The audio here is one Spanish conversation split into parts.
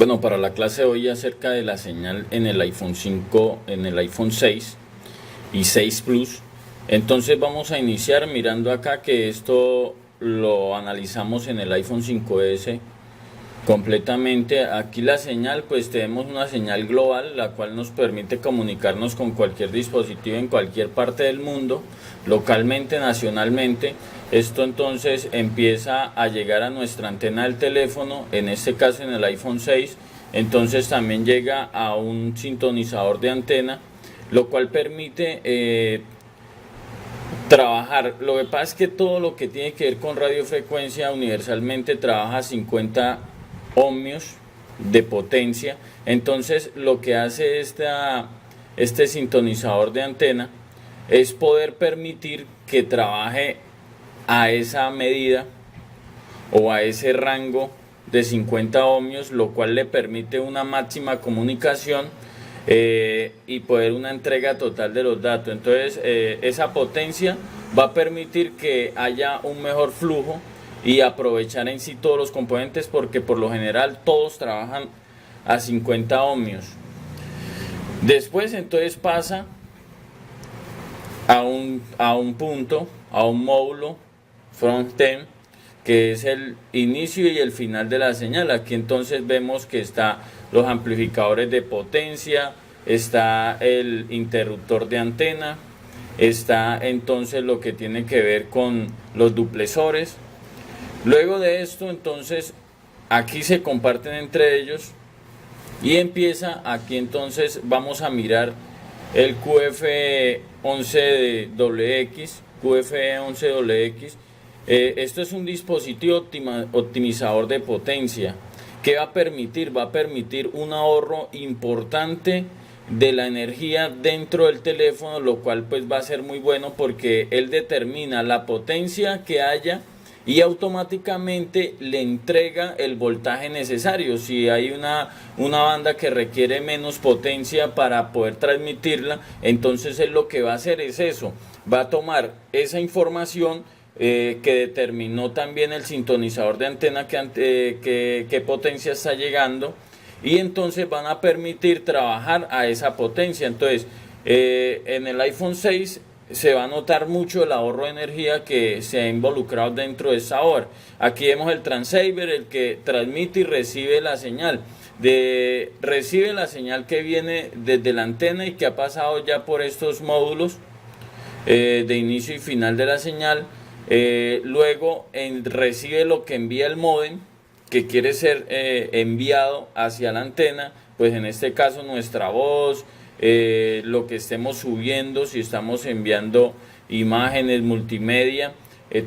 Bueno, para la clase de hoy acerca de la señal en el iPhone 5, en el iPhone 6 y 6 Plus. Entonces vamos a iniciar mirando acá que esto lo analizamos en el iPhone 5S completamente. Aquí la señal, pues tenemos una señal global, la cual nos permite comunicarnos con cualquier dispositivo en cualquier parte del mundo, localmente, nacionalmente. Esto entonces empieza a llegar a nuestra antena del teléfono, en este caso en el iPhone 6, entonces también llega a un sintonizador de antena, lo cual permite trabajar. Lo que pasa es que todo lo que tiene que ver con radiofrecuencia universalmente trabaja a 50 ohmios de potencia. Entonces lo que hace este sintonizador de antena es poder permitir que trabaje a esa medida o a ese rango de 50 ohmios, lo cual le permite una máxima comunicación y poder una entrega total de los datos. Entonces esa potencia va a permitir que haya un mejor flujo y aprovechar en sí todos los componentes, porque por lo general todos trabajan a 50 ohmios. Después entonces pasa a un punto, a un módulo front-end, que es el inicio y el final de la señal. Aquí entonces vemos que está los amplificadores de potencia, está el interruptor de antena, está entonces lo que tiene que ver con los duplexores. Luego de esto entonces aquí se comparten entre ellos y empieza aquí. Entonces vamos a mirar el QF11WX. Esto es un dispositivo optimizador de potencia. ¿Qué va a permitir? Va a permitir un ahorro importante de la energía dentro del teléfono, lo cual pues va a ser muy bueno, porque él determina la potencia que haya y automáticamente le entrega el voltaje necesario. Si hay una banda que requiere menos potencia para poder transmitirla, entonces él lo que va a hacer es eso, va a tomar esa información que determinó también el sintonizador de antena, que potencia está llegando, y entonces van a permitir trabajar a esa potencia. Entonces en el iPhone 6 se va a notar mucho el ahorro de energía que se ha involucrado dentro de esa hora. Aquí vemos el transceiver, el que transmite y recibe la señal. Recibe la señal que viene desde la antena y que ha pasado ya por estos módulos de inicio y final de la señal. Luego recibe lo que envía el módem, que quiere ser enviado hacia la antena, pues en este caso nuestra voz, lo que estemos subiendo, si estamos enviando imágenes, multimedia,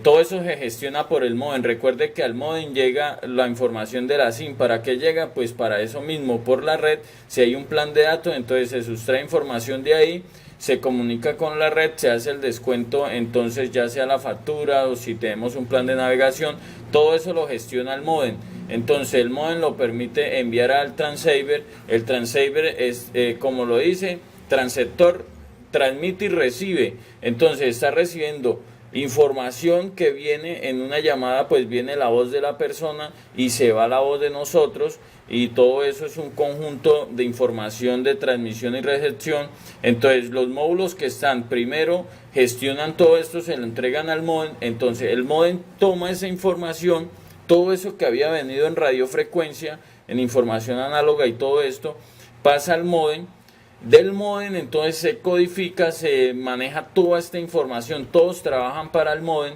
todo eso se gestiona por el módem. Recuerde que al módem llega la información de la SIM. ¿Para qué llega? Pues para eso mismo, por la red. Si hay un plan de datos, entonces se sustrae información de ahí, se comunica con la red, se hace el descuento, entonces ya sea la factura o si tenemos un plan de navegación, todo eso lo gestiona el módem. Entonces el módem lo permite enviar al transceiver. El transceiver es, como lo dice, transceptor, transmite y recibe. Entonces está recibiendo información que viene en una llamada, pues viene la voz de la persona y se va la voz de nosotros, y todo eso es un conjunto de información de transmisión y recepción. Entonces los módulos que están primero gestionan todo esto, se lo entregan al módem. Entonces el módem toma esa información, todo eso que había venido en radiofrecuencia, en información análoga y todo esto, pasa al módem. Del módem entonces se codifica, se maneja toda esta información, todos trabajan para el módem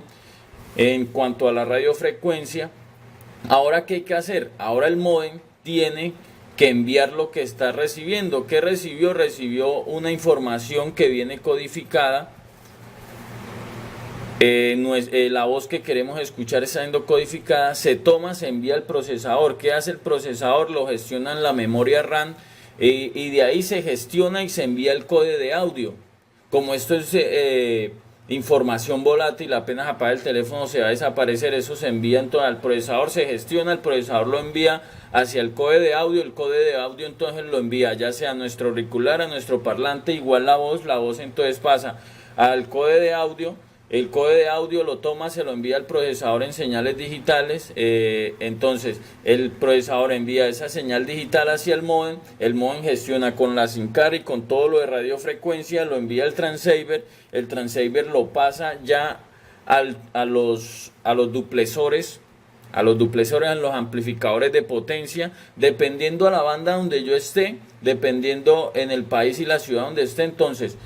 en cuanto a la radiofrecuencia. Ahora, ¿qué hay que hacer? Ahora el módem tiene que enviar lo que está recibiendo. ¿Qué recibió? Recibió una información que viene codificada. La voz que queremos escuchar está siendo codificada, se toma, se envía al procesador. ¿Qué hace el procesador? Lo gestiona en la memoria RAM, y de ahí se gestiona y se envía el código de audio. Como esto es información volátil, apenas apaga el teléfono se va a desaparecer. Eso se envía entonces al procesador, se gestiona, el procesador lo envía hacia el código de audio. El código de audio entonces lo envía ya sea a nuestro auricular, a nuestro parlante, igual la voz entonces pasa al código de audio, el código de audio lo toma, se lo envía al procesador en señales digitales, entonces el procesador envía esa señal digital hacia el modem gestiona con la SIM card y con todo lo de radiofrecuencia, lo envía al transceiver, el transceiver lo pasa ya a los duplexores, en los amplificadores de potencia, dependiendo a la banda donde yo esté, dependiendo en el país y la ciudad donde esté. Entonces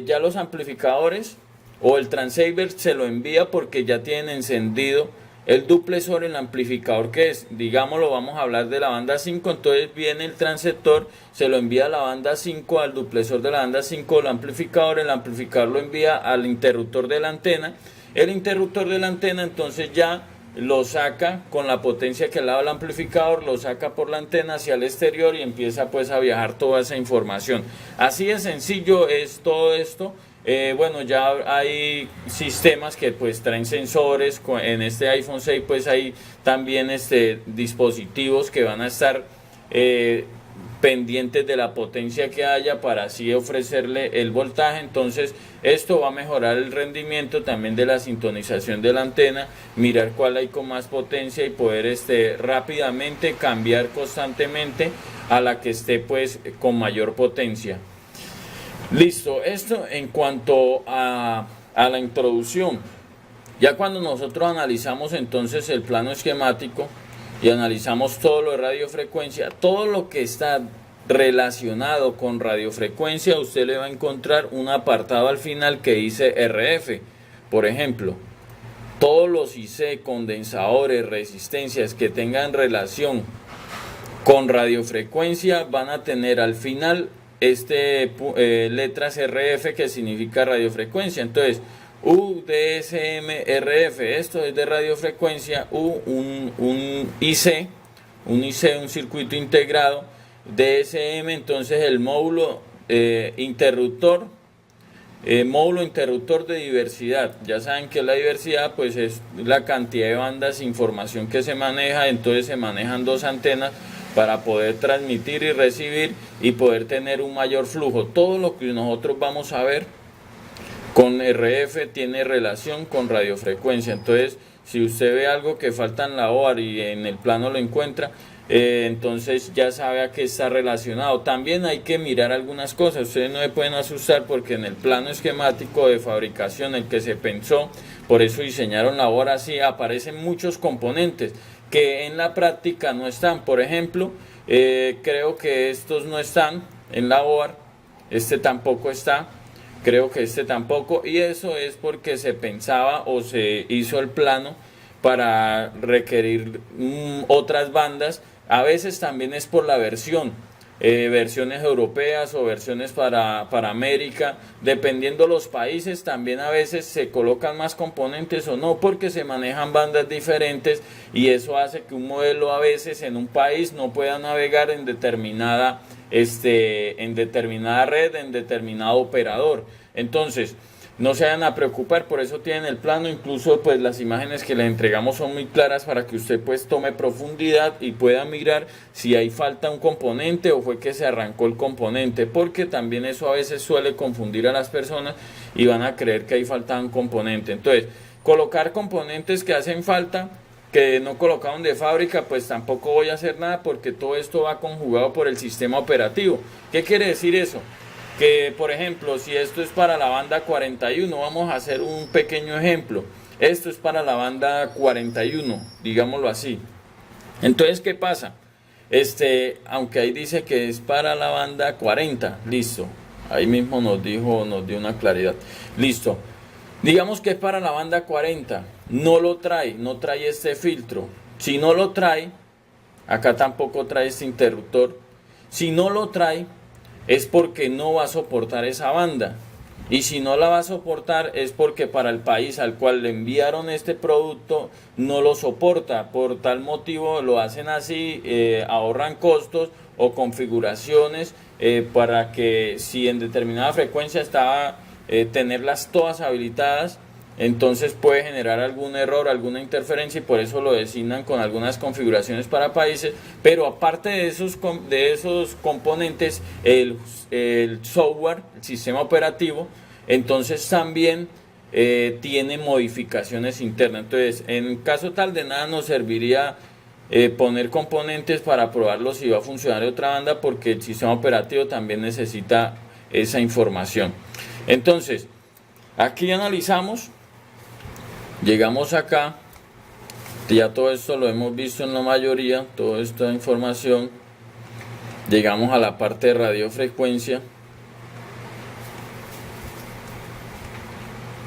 ya los amplificadores o el transceiver se lo envía porque ya tienen encendido el duplexor, el amplificador que es, digámoslo, vamos a hablar de la banda 5, entonces viene el transceptor, se lo envía a la banda 5, al duplexor de la banda 5, el amplificador lo envía al interruptor de la antena, el interruptor de la antena entonces ya lo saca con la potencia que le da el amplificador, lo saca por la antena hacia el exterior y empieza pues a viajar toda esa información. Así de sencillo es todo esto. Bueno, ya hay sistemas que pues traen sensores, en este iPhone 6 pues hay también dispositivos que van a estar pendientes de la potencia que haya para así ofrecerle el voltaje. Entonces esto va a mejorar el rendimiento también de la sintonización de la antena, mirar cuál hay con más potencia y poder rápidamente cambiar constantemente a la que esté pues con mayor potencia. Listo, esto en cuanto a la introducción. Ya cuando nosotros analizamos entonces el plano esquemático y analizamos todo lo de radiofrecuencia, todo lo que está relacionado con radiofrecuencia, usted le va a encontrar un apartado al final que dice RF. Por ejemplo, todos los IC, condensadores, resistencias que tengan relación con radiofrecuencia van a tener al final letras RF, que significa radiofrecuencia. Entonces UDSM-RF, esto es de radiofrecuencia. un IC, un circuito integrado. DSM, entonces el módulo interruptor, módulo interruptor de diversidad. Ya saben que la diversidad pues es la cantidad de bandas, información que se maneja. Entonces se manejan dos antenas para poder transmitir y recibir y poder tener un mayor flujo. Todo lo que nosotros vamos a ver con RF tiene relación con radiofrecuencia. Entonces, si usted ve algo que falta en la OAR y en el plano lo encuentra, entonces ya sabe a qué está relacionado. También hay que mirar algunas cosas. Ustedes no se pueden asustar porque en el plano esquemático de fabricación, el que se pensó, por eso diseñaron la OAR así, aparecen muchos componentes que en la práctica no están. Por ejemplo, creo que estos no están en la OAR, este tampoco está, creo que este tampoco, y eso es porque se pensaba o se hizo el plano para requerir otras bandas. A veces también es por la versión, versiones europeas o versiones para América, dependiendo los países. También a veces se colocan más componentes o no, porque se manejan bandas diferentes y eso hace que un modelo a veces en un país no pueda navegar en determinada red, en determinado operador. Entonces no se vayan a preocupar, por eso tienen el plano. Incluso pues las imágenes que les entregamos son muy claras para que usted pues tome profundidad y pueda mirar si hay falta un componente o fue que se arrancó el componente, porque también eso a veces suele confundir a las personas y van a creer que hay falta un componente. Entonces, colocar componentes que hacen falta, que no colocaron de fábrica, pues tampoco voy a hacer nada, porque todo esto va conjugado por el sistema operativo. ¿Qué quiere decir eso? Que por ejemplo, si esto es para la banda 41, vamos a hacer un pequeño ejemplo. Esto es para la banda 41, digámoslo así. Entonces, ¿qué pasa? Aunque ahí dice que es para la banda 40, listo. Ahí mismo nos dio una claridad. Listo. Digamos que es para la banda 40. No trae este filtro. Si no lo trae, acá tampoco trae este interruptor. Si no lo trae, es porque no va a soportar esa banda, y si no la va a soportar es porque para el país al cual le enviaron este producto no lo soporta. Por tal motivo lo hacen así, ahorran costos o configuraciones para que si en determinada frecuencia está tenerlas todas habilitadas, entonces puede generar algún error, alguna interferencia, y por eso lo designan con algunas configuraciones para países. Pero aparte de esos componentes, el software, el sistema operativo, entonces también tiene modificaciones internas. Entonces, en caso tal, de nada nos serviría poner componentes para probarlo si va a funcionar de otra banda, porque el sistema operativo también necesita esa información. Entonces, aquí analizamos, llegamos acá, ya todo esto lo hemos visto en la mayoría, toda esta información. Llegamos a la parte de radiofrecuencia.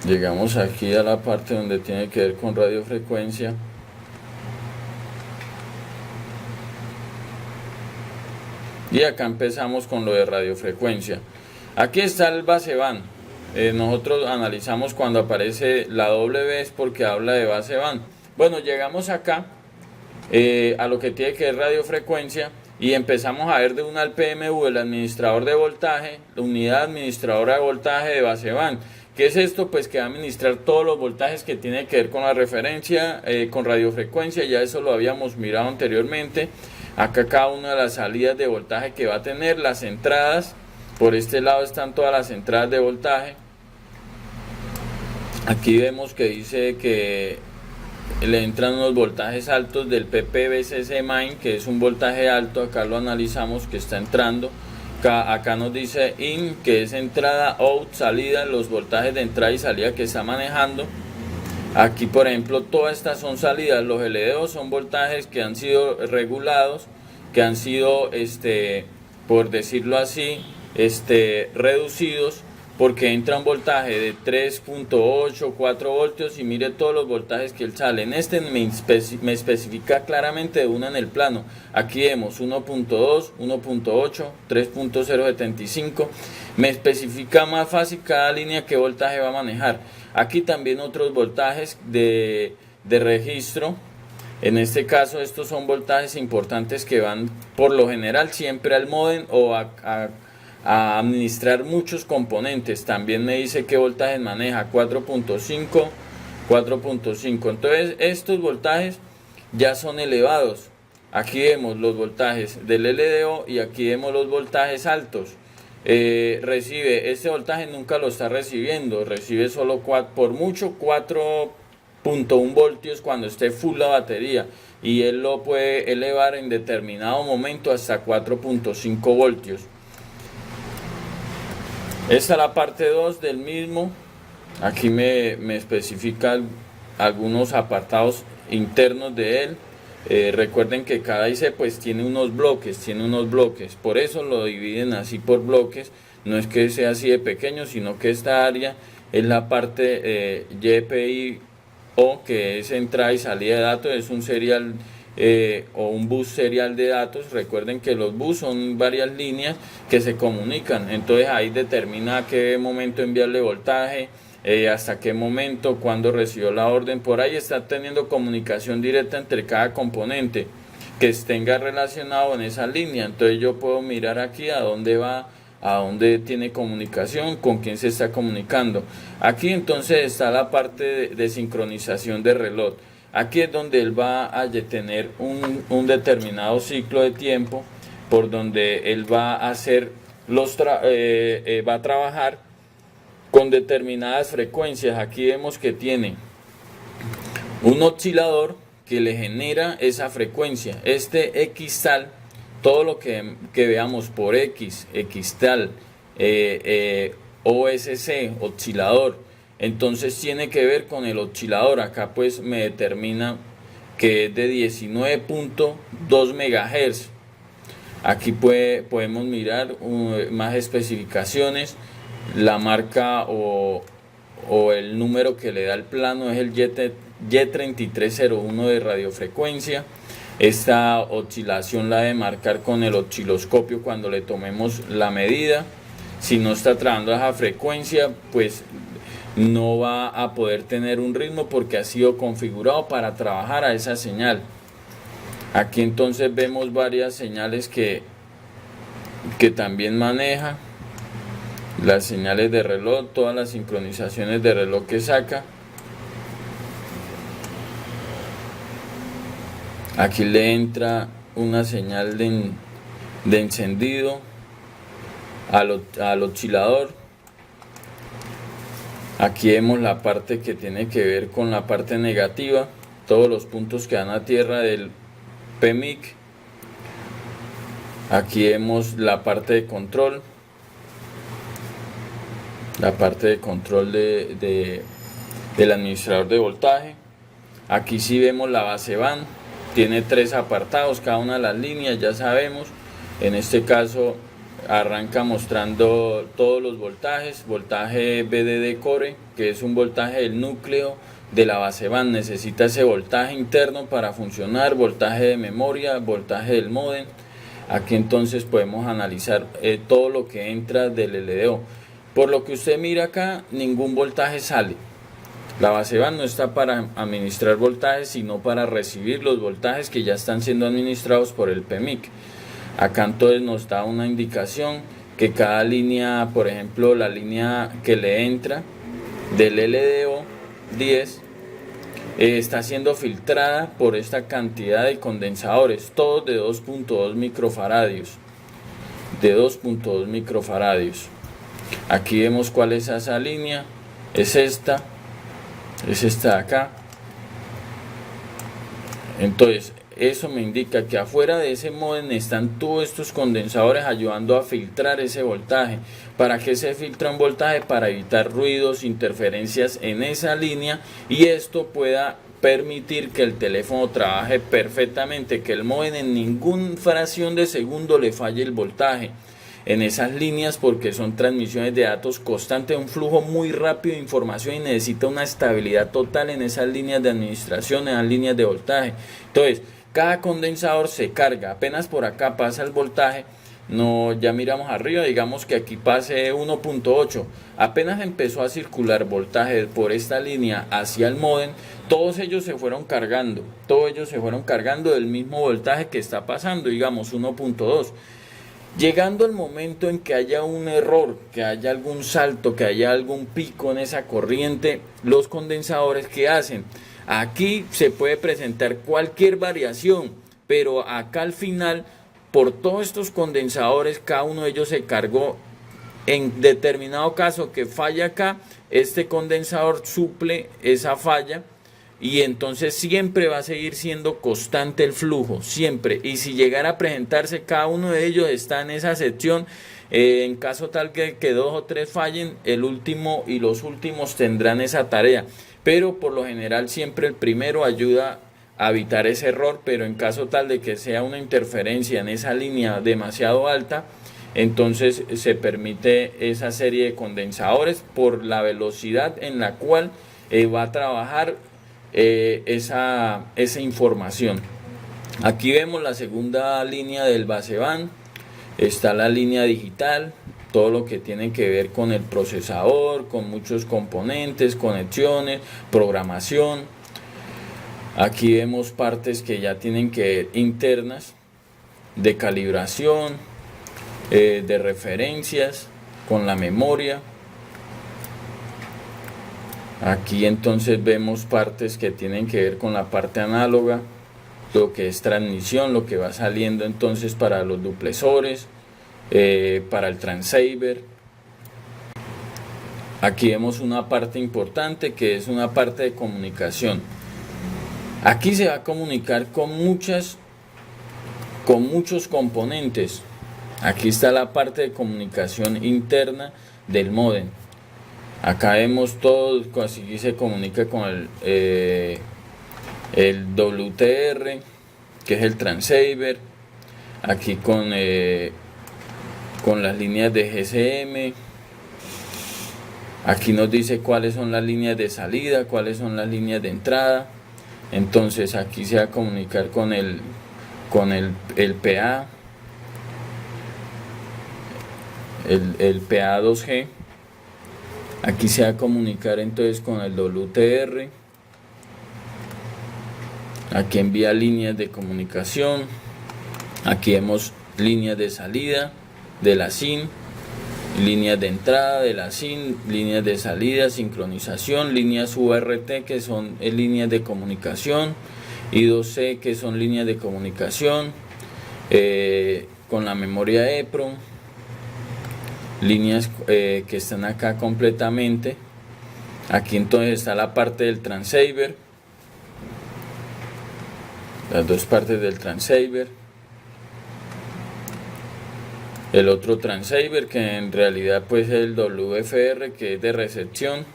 Llegamos aquí a la parte donde tiene que ver con radiofrecuencia. Y acá empezamos con lo de radiofrecuencia. Aquí está el baseband. Nosotros analizamos cuando aparece la W es porque habla de baseband. Bueno, llegamos acá a lo que tiene que ver radiofrecuencia y empezamos a ver de una al PMU, el administrador de voltaje, la unidad administradora de voltaje de baseband. ¿Qué es esto? Pues que va a administrar todos los voltajes que tiene que ver con la referencia, con radiofrecuencia. Ya eso lo habíamos mirado anteriormente. Acá cada una de las salidas de voltaje que va a tener, las entradas. Por este lado están todas las entradas de voltaje. Aquí vemos que dice que le entran unos voltajes altos del PPBCC main, que es un voltaje alto. Acá lo analizamos que está entrando. Acá nos dice in, que es entrada, out, salida, los voltajes de entrada y salida que está manejando. Aquí, por ejemplo, todas estas son salidas. Los LDO son voltajes que han sido regulados, que han sido, por decirlo así, reducidos, porque entra un voltaje de 3.8, 4 voltios y mire todos los voltajes que él sale. En me especifica claramente de una en el plano. Aquí vemos 1.2, 1.8, 3.075. Me especifica más fácil cada línea qué voltaje va a manejar. Aquí también otros voltajes de registro. En este caso estos son voltajes importantes que van por lo general siempre al módem o a administrar muchos componentes. También me dice qué voltajes maneja, 4.5, 4.5. Entonces estos voltajes ya son elevados. Aquí vemos los voltajes del LDO y aquí vemos los voltajes altos. Recibe este voltaje, nunca lo está recibiendo, recibe solo por mucho 4.1 voltios cuando esté full la batería, y él lo puede elevar en determinado momento hasta 4.5 voltios. Esta es la parte 2 del mismo. Aquí me especifica algunos apartados internos de él. Recuerden que cada IC pues tiene unos bloques, por eso lo dividen así por bloques. No es que sea así de pequeño, sino que esta área es la parte GPIO, que es entrada y salida de datos, es un serial o un bus serial de datos. Recuerden que los bus son varias líneas que se comunican, entonces ahí determina a qué momento enviarle voltaje, hasta qué momento, cuando recibió la orden. Por ahí está teniendo comunicación directa entre cada componente que tenga relacionado en esa línea. Entonces yo puedo mirar aquí a dónde va, a dónde tiene comunicación, con quién se está comunicando. Aquí entonces está la parte de sincronización de reloj. Aquí es donde él va a tener un determinado ciclo de tiempo por donde él va a hacer va a trabajar con determinadas frecuencias. Aquí vemos que tiene un oscilador que le genera esa frecuencia. Este Xtal, todo lo que veamos por Xtal, OSC, oscilador, entonces tiene que ver con el oscilador. Acá pues me determina que es de 19.2 MHz. Aquí podemos mirar más especificaciones. La marca o el número que le da el plano es el Y3301 de radiofrecuencia. Esta oscilación la debe marcar con el osciloscopio cuando le tomemos la medida. Si no está trabajando a esa frecuencia, pues no va a poder tener un ritmo porque ha sido configurado para trabajar a esa señal. Aquí entonces vemos varias señales que también maneja. Las señales de reloj, todas las sincronizaciones de reloj que saca. Aquí le entra una señal de encendido al oscilador. Aquí vemos la parte que tiene que ver con la parte negativa, todos los puntos que dan a tierra del PMIC. Aquí vemos la parte de control, del administrador de voltaje. Aquí sí vemos la base van, tiene 3 apartados, cada una de las líneas ya sabemos. En este caso arranca mostrando todos los voltajes, voltaje VDD core, que es un voltaje del núcleo de la base van, necesita ese voltaje interno para funcionar, voltaje de memoria, voltaje del módem. Aquí entonces podemos analizar todo lo que entra del LDO. Por lo que usted mira acá, ningún voltaje sale. La base van no está para administrar voltajes, sino para recibir los voltajes que ya están siendo administrados por el PMIC. Acá entonces nos da una indicación que cada línea, por ejemplo, la línea que le entra del LDO 10 está siendo filtrada por esta cantidad de condensadores, todos de 2.2 microfaradios. Aquí vemos cuál es esa línea, es esta de acá. Entonces eso me indica que afuera de ese módem están todos estos condensadores ayudando a filtrar ese voltaje. ¿Para qué se filtra un voltaje? Para evitar ruidos, interferencias en esa línea, y esto pueda permitir que el teléfono trabaje perfectamente, que el módem en ninguna fracción de segundo le falle el voltaje en esas líneas, porque son transmisiones de datos constantes, un flujo muy rápido de información, y necesita una estabilidad total en esas líneas de administración, en las líneas de voltaje. Entonces cada condensador se carga, apenas por acá pasa el voltaje, ya miramos arriba, digamos que aquí pase 1.8, apenas empezó a circular voltaje por esta línea hacia el módem, todos ellos se fueron cargando del mismo voltaje que está pasando, digamos 1.2. Llegando el momento en que haya un error, que haya algún salto, que haya algún pico en esa corriente, los condensadores, ¿qué hacen? Aquí se puede presentar cualquier variación, pero acá al final, por todos estos condensadores, cada uno de ellos se cargó. En determinado caso que falla acá, este condensador suple esa falla, y entonces siempre va a seguir siendo constante el flujo, siempre. Y si llegara a presentarse, cada uno de ellos está en esa sección. En caso tal que 2 o 3 fallen, el último y los últimos tendrán esa tarea, pero por lo general siempre el primero ayuda a evitar ese error. Pero en caso tal de que sea una interferencia en esa línea demasiado alta, entonces se permite esa serie de condensadores por la velocidad en la cual va a trabajar esa información. Aquí vemos la segunda línea del base van, está la línea digital, todo lo que tiene que ver con el procesador, con muchos componentes, conexiones, programación. Aquí vemos partes que ya tienen que ver internas, de calibración, de referencias con la memoria. Aquí entonces vemos partes que tienen que ver con la parte análoga, lo que es transmisión, lo que va saliendo entonces para los duplexores, para el transceiver. Aquí vemos una parte importante que es una parte de comunicación. Aquí se va a comunicar con muchos componentes. Aquí está la parte de comunicación interna del módem. Acá vemos todo, así se comunica con el WTR, que es el transceiver. Aquí con las líneas de GSM. Aquí nos dice cuáles son las líneas de salida, cuáles son las líneas de entrada. Entonces aquí se va a comunicar con el PA, el PA 2G. Aquí se va a comunicar entonces con el WTR. Aquí envía líneas de comunicación. Aquí vemos líneas de salida de la SIM, líneas de entrada de la SIM, líneas de salida, sincronización, líneas URT, que son líneas de comunicación, I2C, que son líneas de comunicación con la memoria EPROM, líneas que están acá completamente. Aquí entonces está la parte del transceiver, las dos partes del transceiver, el otro transceiver que en realidad pues es el WFR, que es de recepción.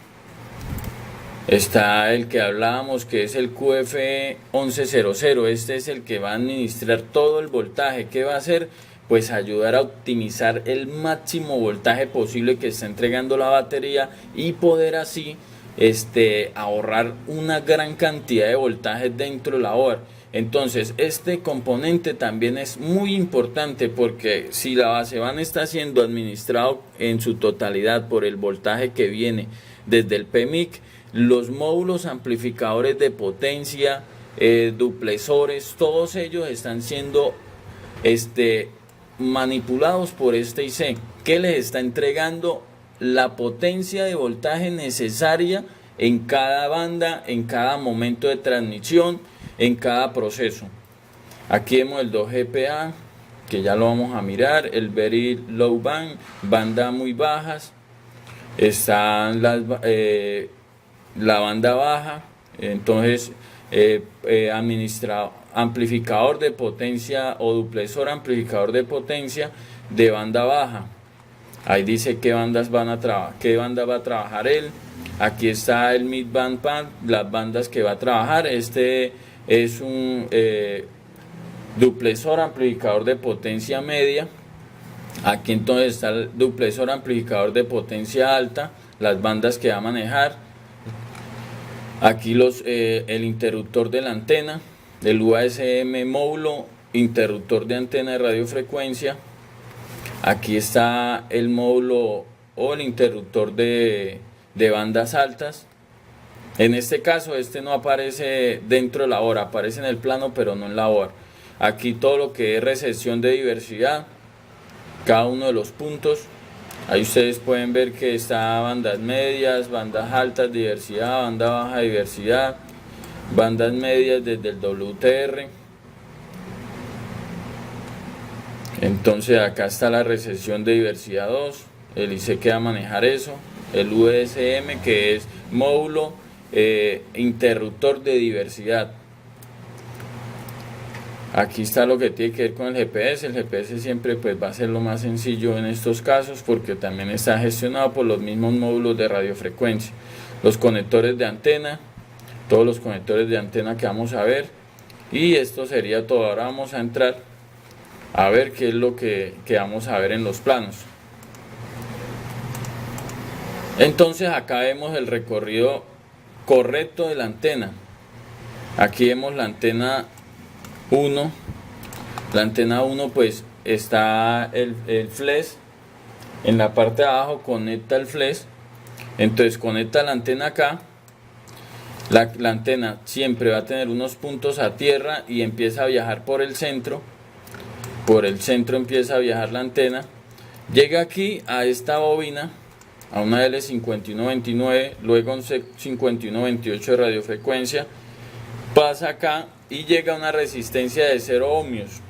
Está el que hablábamos, que es el QF1100. Este es el que va a administrar todo el voltaje. ¿Qué va a hacer? Pues ayudar a optimizar el máximo voltaje posible que está entregando la batería y poder así ahorrar una gran cantidad de voltaje dentro de la board. Entonces este componente también es muy importante, porque si la base van está siendo administrado en su totalidad por el voltaje que viene desde el PMIC, los módulos amplificadores de potencia, duplexores, todos ellos están siendo manipulados por este IC, que les está entregando la potencia de voltaje necesaria en cada banda, en cada momento de transmisión, en cada proceso. Aquí vemos el 2GPA, que ya lo vamos a mirar, el Very Low Band, banda muy bajas, están la banda baja, entonces amplificador de potencia o duplexor amplificador de potencia de banda baja. Ahí dice qué bandas van a trabajar, qué banda va a trabajar él. Aquí está el mid band pad, las bandas que va a trabajar. Este es un duplexor amplificador de potencia media. Aquí entonces está el duplexor amplificador de potencia alta, las bandas que va a manejar. Aquí el interruptor de la antena, el UASM módulo interruptor de antena de radiofrecuencia. Aquí está el módulo o el interruptor de bandas altas. En este caso no aparece dentro de la board, aparece en el plano pero no en la board. Aquí todo lo que es recepción de diversidad, cada uno de los puntos. Ahí ustedes pueden ver que está bandas medias, bandas altas, diversidad, banda baja, diversidad, bandas medias desde el WTR. Entonces acá está la recepción de diversidad 2, el IC que va a manejar eso, el USM que es módulo interruptor de diversidad. Aquí está lo que tiene que ver con el GPS. El GPS siempre pues va a ser lo más sencillo en estos casos, porque también está gestionado por los mismos módulos de radiofrecuencia. Los conectores de antena, todos los conectores de antena que vamos a ver. Y esto sería todo. Ahora vamos a entrar a ver qué es lo que vamos a ver en los planos. Entonces acá vemos el recorrido correcto de la antena. Aquí vemos la antena 1. La antena 1 pues está el flex. En la parte de abajo conecta el flex. Entonces conecta la antena acá. La antena siempre va a tener unos puntos a tierra y empieza a viajar por el centro. Por el centro empieza a viajar la antena. Llega aquí a esta bobina, a una L5129, luego un C5128 de radiofrecuencia. Pasa acá y llega a una resistencia de 0 ohmios.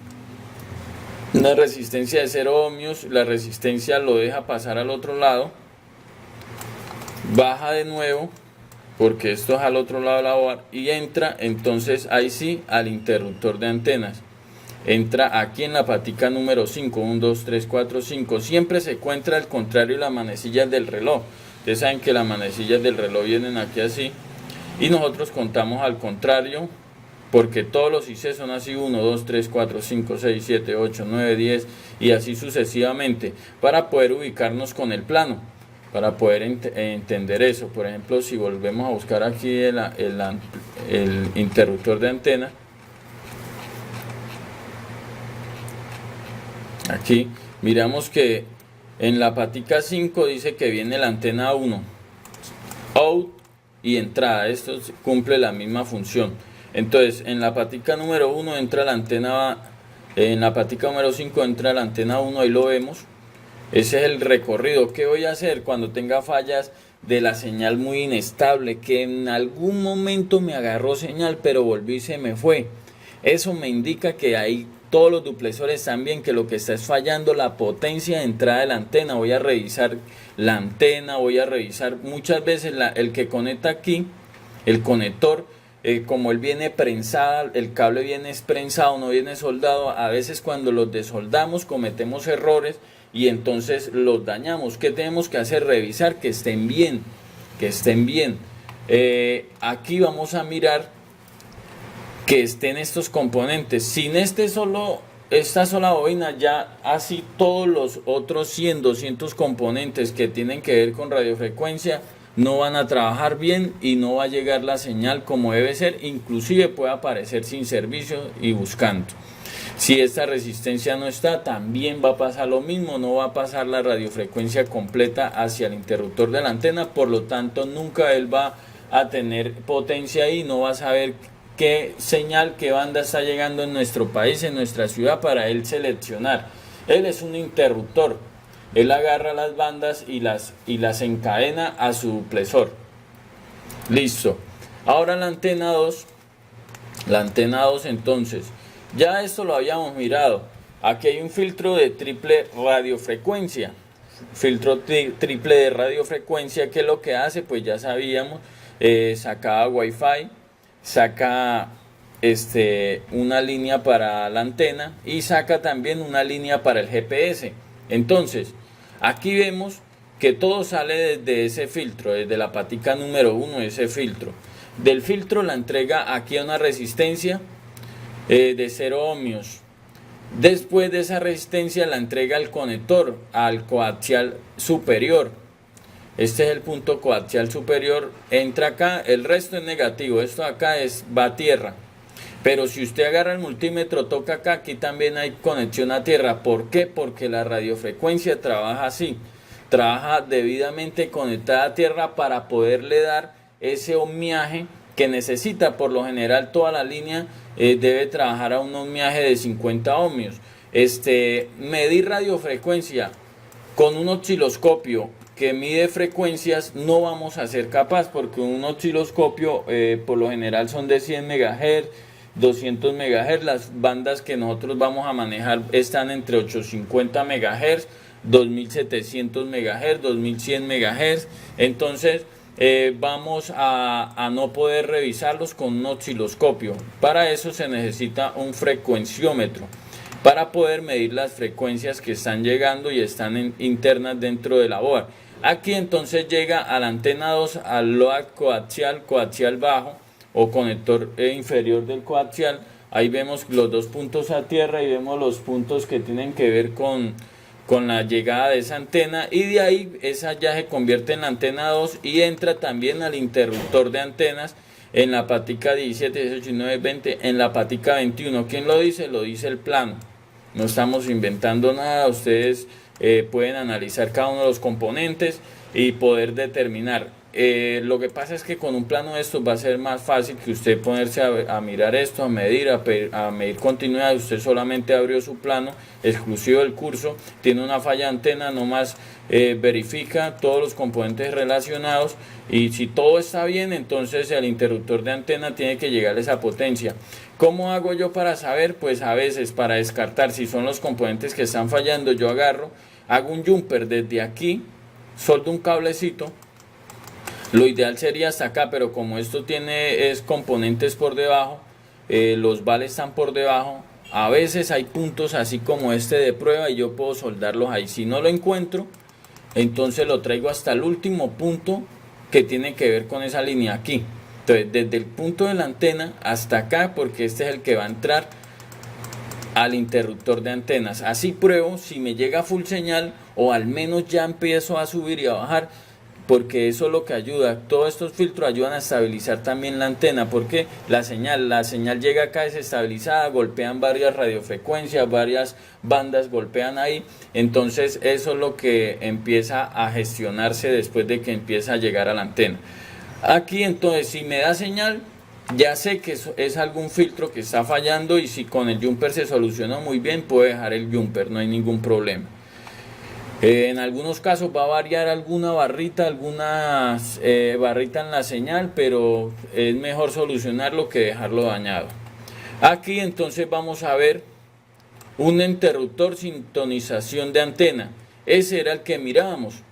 Una resistencia de 0 ohmios, la resistencia lo deja pasar al otro lado. Baja de nuevo, porque esto es al otro lado de la board, y entra entonces ahí sí al interruptor de antenas. Entra aquí en la patica número 5, 1, 2, 3, 4, 5. Siempre se encuentra al contrario las manecillas del reloj. Ustedes saben que las manecillas del reloj vienen aquí así. Y nosotros contamos al contrario, porque todos los IC son así: 1, 2, 3, 4, 5, 6, 7, 8, 9, 10 y así sucesivamente, para poder ubicarnos con el plano, para poder entender eso. Por ejemplo, si volvemos a buscar aquí el interruptor de antena, aquí miramos que en la patica 5 dice que viene la antena 1, out y entrada. Esto cumple la misma función. Entonces en la patica número 1 entra la antena, en la patica número 5 entra la antena 1, ahí lo vemos. Ese es el recorrido. ¿Qué voy a hacer cuando tenga fallas de la señal muy inestable? Que en algún momento me agarró señal pero volví y se me fue. Eso me indica que hay todos los duplexores están bien, que lo que está es fallando la potencia de entrada de la antena. Voy a revisar la antena, voy a revisar muchas veces el que conecta aquí, el conector, como él viene prensado, el cable viene prensado, no viene soldado. A veces cuando los desoldamos cometemos errores y entonces los dañamos. ¿Qué tenemos que hacer? Revisar que estén bien, que estén bien. Aquí vamos a mirar que estén estos componentes. Sin esta sola bobina, ya así todos los otros 100, 200 componentes que tienen que ver con radiofrecuencia no van a trabajar bien y no va a llegar la señal como debe ser, inclusive puede aparecer sin servicio y buscando. Si esta resistencia no está, también va a pasar lo mismo, no va a pasar la radiofrecuencia completa hacia el interruptor de la antena, por lo tanto nunca él va a tener potencia y no va a saber qué señal, qué banda está llegando en nuestro país, en nuestra ciudad, para él seleccionar. Él es un interruptor. Él agarra las bandas y las encadena a su duplexor. Listo. Ahora la antena 2. La antena 2 entonces. Ya esto lo habíamos mirado. Aquí hay un filtro de triple radiofrecuencia. Filtro triple de radiofrecuencia, que lo que hace, pues ya sabíamos, saca Wi-Fi, saca una línea para la antena y saca también una línea para el GPS. Entonces, aquí vemos que todo sale desde ese filtro, desde la patica número 1 de ese filtro. Del filtro la entrega aquí a una resistencia de 0 ohmios. Después de esa resistencia la entrega al conector, al coaxial superior. Este es el punto coaxial superior, entra acá, el resto es negativo, esto acá va a tierra. Pero si usted agarra el multímetro, toca acá, aquí también hay conexión a tierra. ¿Por qué? Porque la radiofrecuencia trabaja así, trabaja debidamente conectada a tierra para poderle dar ese ohmiaje que necesita. Por lo general toda la línea debe trabajar a un ohmiaje de 50 ohmios. Medir radiofrecuencia con un osciloscopio que mide frecuencias no vamos a ser capaz, porque un osciloscopio por lo general son de 100 MHz, 200 MHz. Las bandas que nosotros vamos a manejar están entre 850 MHz, 2700 MHz, 2100 MHz. Entonces vamos a no poder revisarlos con un osciloscopio. Para eso se necesita un frecuenciómetro, para poder medir las frecuencias que están llegando y están internas dentro de la board. Aquí entonces llega a la antena 2, al load coaxial, coaxial bajo o conector inferior del coaxial. Ahí vemos los dos puntos a tierra y vemos los puntos que tienen que ver con la llegada de esa antena, y de ahí esa ya se convierte en la antena 2 y entra también al interruptor de antenas en la patica 17, 18, 19, 20, en la patica 21. ¿Quién lo dice? Lo dice el plano. No estamos inventando nada, ustedes pueden analizar cada uno de los componentes y poder determinar. Lo que pasa es que con un plano de estos va a ser más fácil que usted ponerse a mirar esto, a medir continuidad. Usted solamente abrió su plano exclusivo del curso, tiene una falla de antena, nomás verifica todos los componentes relacionados, y si todo está bien, entonces el interruptor de antena tiene que llegar a esa potencia. ¿Cómo hago yo para saber? Pues a veces, para descartar si son los componentes que están fallando, yo hago un jumper desde aquí, soldo un cablecito. Lo ideal sería hasta acá, pero como esto tiene componentes por debajo, los vales están por debajo, a veces hay puntos así como este de prueba y yo puedo soldarlos ahí. Si no lo encuentro, entonces lo traigo hasta el último punto que tiene que ver con esa línea aquí. Entonces, desde el punto de la antena hasta acá, porque este es el que va a entrar al interruptor de antenas. Así pruebo si me llega full señal, o al menos ya empiezo a subir y a bajar, porque eso es lo que ayuda. Todos estos filtros ayudan a estabilizar también la antena, porque la señal llega acá desestabilizada, golpean varias radiofrecuencias, varias bandas golpean ahí. Entonces eso es lo que empieza a gestionarse después de que empieza a llegar a la antena. Aquí entonces, si me da señal, ya sé que es algún filtro que está fallando, y si con el jumper se solucionó muy bien, puedo dejar el jumper, no hay ningún problema. En algunos casos va a variar alguna barrita, barrita en la señal, pero es mejor solucionarlo que dejarlo dañado. Aquí entonces vamos a ver un interruptor sintonización de antena. Ese era el que mirábamos.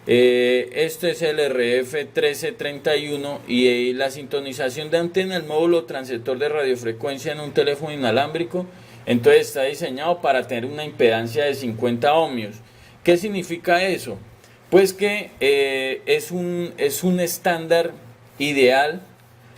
Este es el RF1331 y la sintonización de antena, el módulo transceptor de radiofrecuencia en un teléfono inalámbrico. Entonces está diseñado para tener una impedancia de 50 ohmios. ¿Qué significa eso? Pues que es un estándar ideal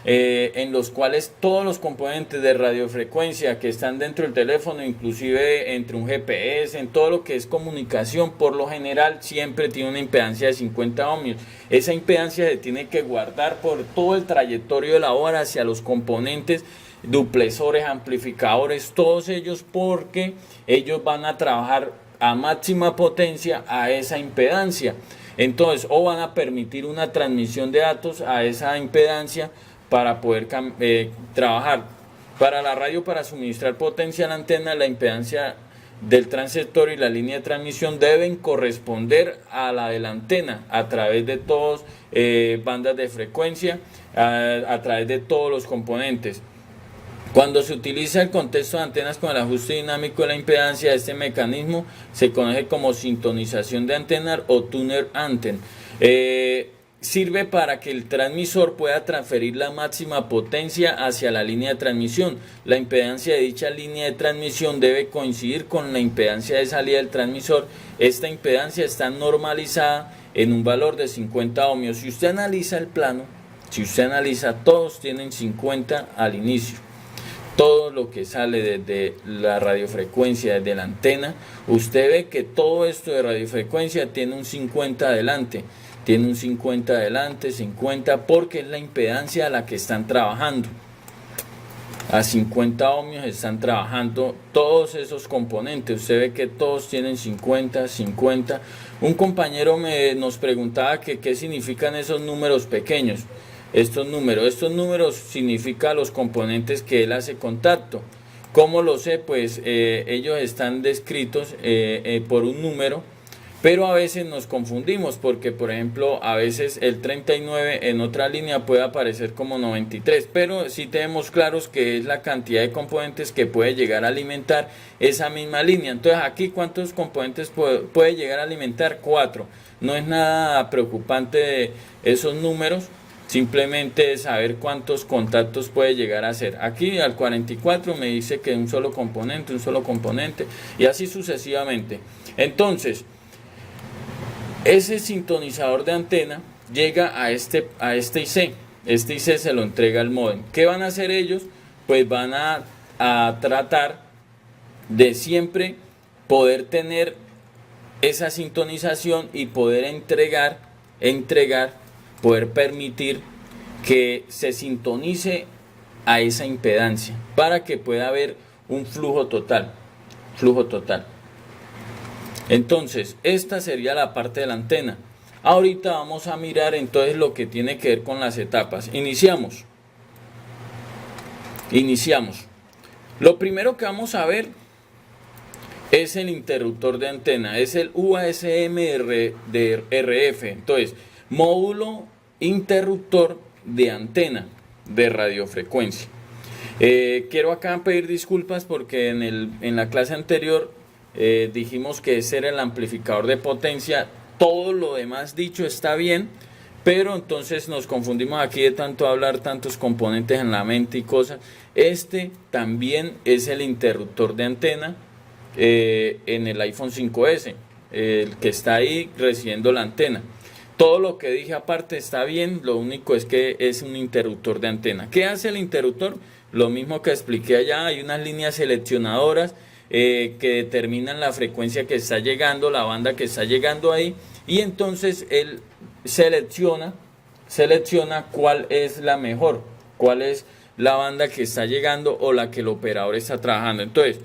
en los cuales todos los componentes de radiofrecuencia que están dentro del teléfono, inclusive entre un GPS, en todo lo que es comunicación, por lo general siempre tiene una impedancia de 50 ohmios. Esa impedancia se tiene que guardar por todo el trayectorio de la hora hacia los componentes, duplexores, amplificadores, todos ellos, porque ellos van a trabajar a máxima potencia a esa impedancia. Entonces, o van a permitir una transmisión de datos a esa impedancia para poder trabajar. Para la radio, para suministrar potencia a la antena, la impedancia del transceptor y la línea de transmisión deben corresponder a la de la antena a través de todas bandas de frecuencia, a través de todos los componentes. Cuando se utiliza el contexto de antenas con el ajuste dinámico de la impedancia, este mecanismo se conoce como sintonización de antena o tuner anten. Sirve para que el transmisor pueda transferir la máxima potencia hacia la línea de transmisión. La impedancia de dicha línea de transmisión debe coincidir con la impedancia de salida del transmisor. Esta impedancia está normalizada en un valor de 50 ohmios. Si usted analiza el plano, todos tienen 50 al inicio. Todo lo que sale desde la radiofrecuencia, desde la antena, usted ve que todo esto de radiofrecuencia tiene un 50 adelante. Tiene un 50 adelante, 50, porque es la impedancia a la que están trabajando. A 50 ohmios están trabajando todos esos componentes. Usted ve que todos tienen 50, 50. Un compañero nos preguntaba que qué significan esos números pequeños. Estos números significan los componentes que él hace contacto. ¿Cómo lo sé? Pues ellos están descritos por un número. Pero a veces nos confundimos porque, por ejemplo, a veces el 39 en otra línea puede aparecer como 93, pero sí tenemos claros que es la cantidad de componentes que puede llegar a alimentar esa misma línea. Entonces, aquí, ¿cuántos componentes puede llegar a alimentar? 4. No es nada preocupante de esos números, simplemente saber cuántos contactos puede llegar a hacer. Aquí al 44 me dice que un solo componente, y así sucesivamente. Entonces, ese sintonizador de antena llega a este IC. Este IC se lo entrega al módem. ¿Qué van a hacer ellos? Pues van a tratar de siempre poder tener esa sintonización y poder entregar, poder permitir que se sintonice a esa impedancia para que pueda haber un flujo total. Entonces, esta sería la parte de la antena. Ahorita vamos a mirar entonces lo que tiene que ver con las etapas. Iniciamos. Lo primero que vamos a ver es el interruptor de antena, es el UASM-RF. Entonces, módulo interruptor de antena de radiofrecuencia. Quiero acá pedir disculpas porque en la clase anterior dijimos que ese era el amplificador de potencia. Todo lo demás dicho está bien, pero entonces nos confundimos aquí de tanto hablar, tantos componentes en la mente y cosas. Este también es el interruptor de antena en el iPhone 5S, el que está ahí recibiendo la antena. Todo lo que dije aparte está bien, lo único es que es un interruptor de antena. ¿Qué hace el interruptor? Lo mismo que expliqué allá, hay unas líneas seleccionadoras que determinan la frecuencia que está llegando, la banda que está llegando ahí, y entonces él selecciona cuál es la mejor, cuál es la banda que está llegando o la que el operador está trabajando. Entonces,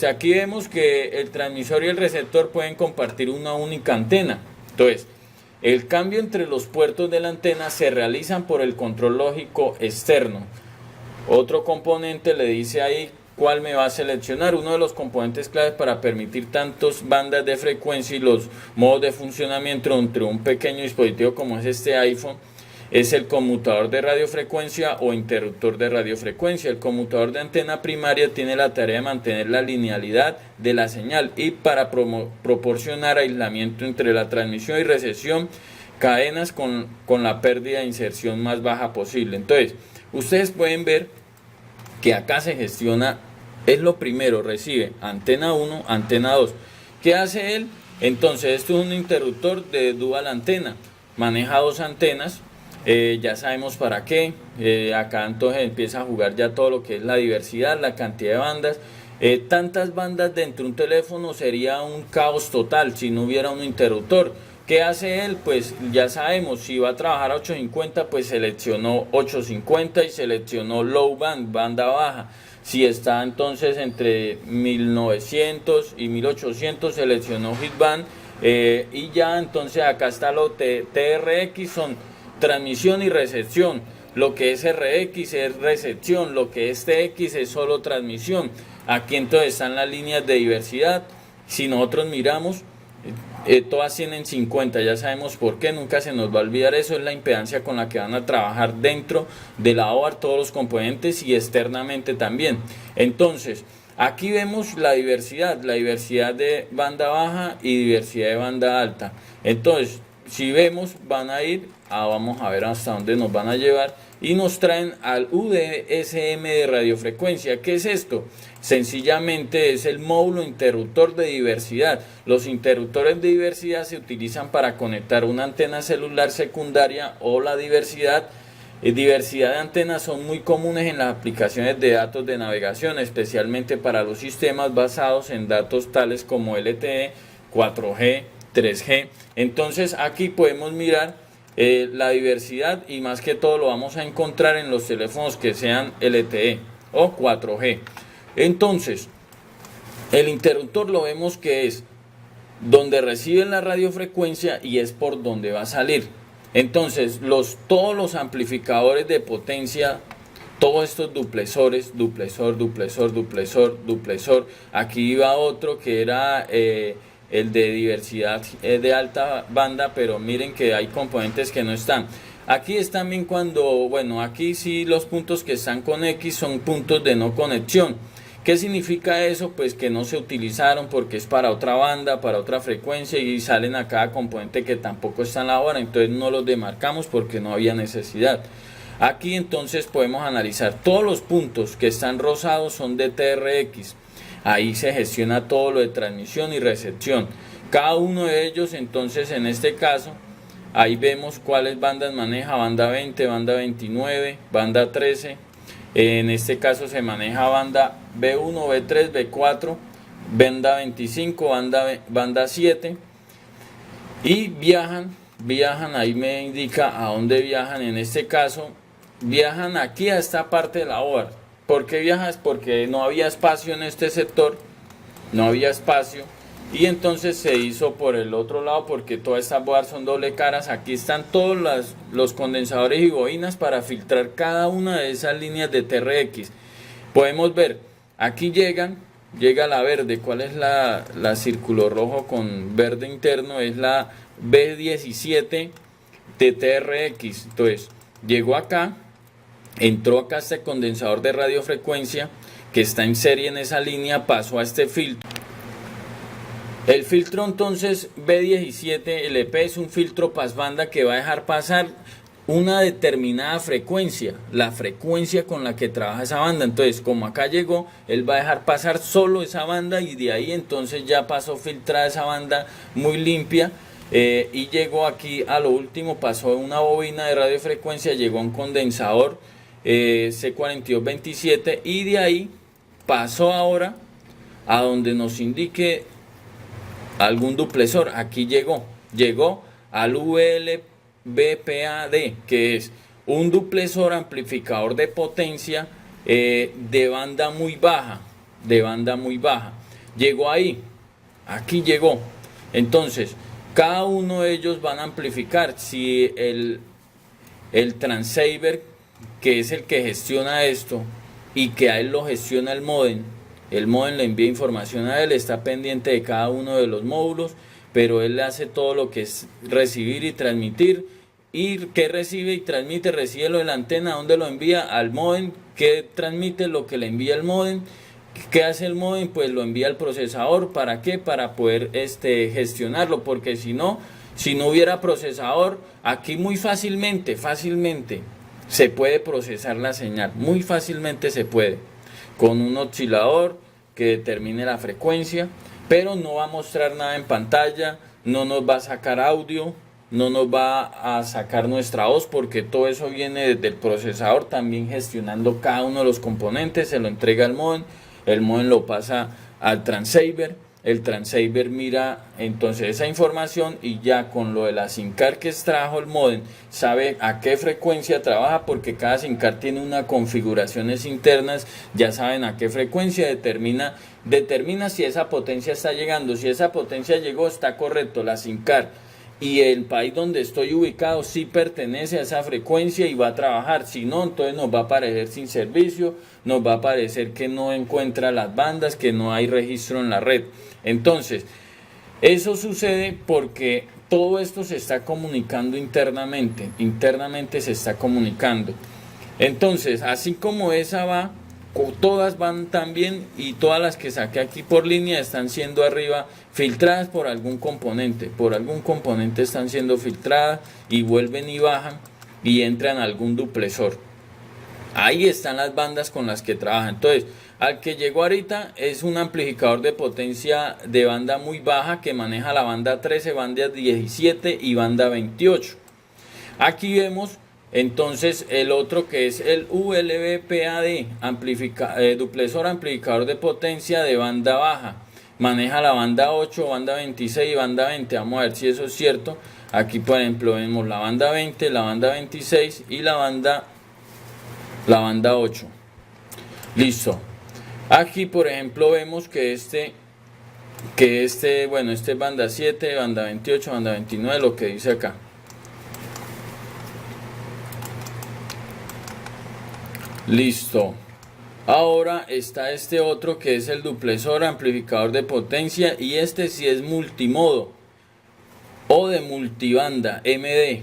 aquí vemos que el transmisor y el receptor pueden compartir una única antena. Entonces, el cambio entre los puertos de la antena se realizan por el control lógico externo. Otro componente le dice ahí cuál me va a seleccionar. Uno de los componentes claves para permitir tantas bandas de frecuencia y los modos de funcionamiento entre un pequeño dispositivo como es este iPhone es el conmutador de radiofrecuencia o interruptor de radiofrecuencia. El conmutador de antena primaria tiene la tarea de mantener la linealidad de la señal y para proporcionar aislamiento entre la transmisión y recepción, cadenas con la pérdida de inserción más baja posible. Entonces, ustedes pueden ver que acá se gestiona, es lo primero, recibe antena 1, antena 2. ¿Qué hace él? Entonces, esto es un interruptor de dual antena, maneja dos antenas, ya sabemos para qué. Acá entonces empieza a jugar ya todo lo que es la diversidad, la cantidad de bandas. Tantas bandas dentro de un teléfono sería un caos total si no hubiera un interruptor. ¿Qué hace él? Pues ya sabemos, si va a trabajar a 850, pues seleccionó 850 y seleccionó low band, banda baja. Si está entonces entre 1900 y 1800, seleccionó hit band. Y ya entonces acá está lo TRX, son transmisión y recepción. Lo que es RX es recepción, lo que es TX es solo transmisión. Aquí entonces están las líneas de diversidad. Si nosotros miramos, todas tienen 50, ya sabemos por qué, nunca se nos va a olvidar eso, es la impedancia con la que van a trabajar dentro de la OAR todos los componentes y externamente también. Entonces, aquí vemos la diversidad de banda baja y diversidad de banda alta. Entonces, si vemos, van a ir, vamos a ver hasta dónde nos van a llevar, y nos traen al UDSM de radiofrecuencia. ¿Qué es esto? Sencillamente es el módulo interruptor de diversidad. Los interruptores de diversidad se utilizan para conectar una antena celular secundaria o la diversidad. Diversidad de antenas son muy comunes en las aplicaciones de datos de navegación, especialmente para los sistemas basados en datos tales como LTE, 4G, 3G. Entonces aquí podemos mirar la diversidad, y más que todo lo vamos a encontrar en los teléfonos que sean LTE o 4G. Entonces, el interruptor lo vemos que es donde recibe la radiofrecuencia y es por donde va a salir. Entonces, todos los amplificadores de potencia, todos estos duplexores, duplexor. Aquí iba otro que era el de diversidad de alta banda, pero miren que hay componentes que no están. Aquí es también aquí sí los puntos que están con X son puntos de no conexión. ¿Qué significa eso? Pues que no se utilizaron porque es para otra banda, para otra frecuencia, y salen a cada componente que tampoco está en la hora, entonces no los demarcamos porque no había necesidad. Aquí entonces podemos analizar todos los puntos que están rosados son de TRX. Ahí se gestiona todo lo de transmisión y recepción. Cada uno de ellos, entonces en este caso, ahí vemos cuáles bandas maneja: banda 20, banda 29, banda 13. En este caso se maneja banda B1, B3, B4, banda 25, banda 7. Y viajan, ahí me indica a dónde viajan. En este caso, viajan aquí a esta parte de la OAR. ¿Por qué viajas? Porque no había espacio en este sector, no había espacio, y entonces se hizo por el otro lado, porque todas estas boards son doble caras. Aquí están todos los condensadores y bobinas para filtrar cada una de esas líneas de TRX. Podemos ver, aquí llega la verde. ¿Cuál es la círculo rojo con verde interno? Es la B17 de TRX. Entonces, llegó acá. Entró acá este condensador de radiofrecuencia que está en serie en esa línea, pasó a este filtro. El filtro entonces B17 LP es un filtro pasbanda que va a dejar pasar una determinada frecuencia, la frecuencia con la que trabaja esa banda. Entonces, como acá llegó, él va a dejar pasar solo esa banda, y de ahí entonces ya pasó filtrada esa banda muy limpia. Y llegó aquí a lo último, pasó una bobina de radiofrecuencia, llegó a un condensador C4227, y de ahí pasó ahora a donde nos indique algún duplexor. Aquí llegó al ULBPAD, que es un duplexor amplificador de potencia de banda muy baja, llegó ahí, aquí llegó. Entonces, cada uno de ellos van a amplificar. Si el transceiver, que es el que gestiona esto y que a él lo gestiona el modem le envía información a él, está pendiente de cada uno de los módulos, pero él le hace todo lo que es recibir y transmitir, y que recibe y transmite, recibe lo de la antena, ¿dónde lo envía? Al módem, que transmite lo que le envía el módem. ¿Qué hace el módem? Pues lo envía al procesador. ¿Para qué? Para poder gestionarlo, porque si no hubiera procesador, aquí muy fácilmente se puede procesar la señal, muy fácilmente se puede, con un oscilador que determine la frecuencia, pero no va a mostrar nada en pantalla, no nos va a sacar audio, no nos va a sacar nuestra voz, porque todo eso viene desde el procesador, también gestionando cada uno de los componentes, se lo entrega al módem, el módem lo pasa al transceiver, el transceiver mira entonces esa información y ya con lo de la SIM card que extrajo el módem sabe a qué frecuencia trabaja, porque cada SIM card tiene unas configuraciones internas, ya saben a qué frecuencia, determina si esa potencia está llegando. Si esa potencia llegó, está correcto, la SIM card y el país donde estoy ubicado sí pertenece a esa frecuencia y va a trabajar. Si no, entonces nos va a aparecer sin servicio, nos va a aparecer que no encuentra las bandas, que no hay registro en la red. Entonces, eso sucede porque todo esto se está comunicando internamente se está comunicando. Entonces, así como esa va, todas van también, y todas las que saqué aquí por línea están siendo arriba filtradas por algún componente están siendo filtradas y vuelven y bajan y entran a algún duplesor. Ahí están las bandas con las que trabajan. Entonces, al que llegó ahorita es un amplificador de potencia de banda muy baja que maneja la banda 13, banda 17 y banda 28. Aquí vemos entonces el otro, que es el ULB-PAD, duplesor amplificador de potencia de banda baja. Maneja la banda 8, banda 26 y banda 20. Vamos a ver si eso es cierto. Aquí por ejemplo vemos la banda 20, la banda 26 y la banda 8. Listo. Aquí por ejemplo vemos que este es banda 7, banda 28, banda 29, lo que dice acá. Listo. Ahora está este otro que es el duplesor amplificador de potencia, y este sí es multimodo o de multibanda, MD.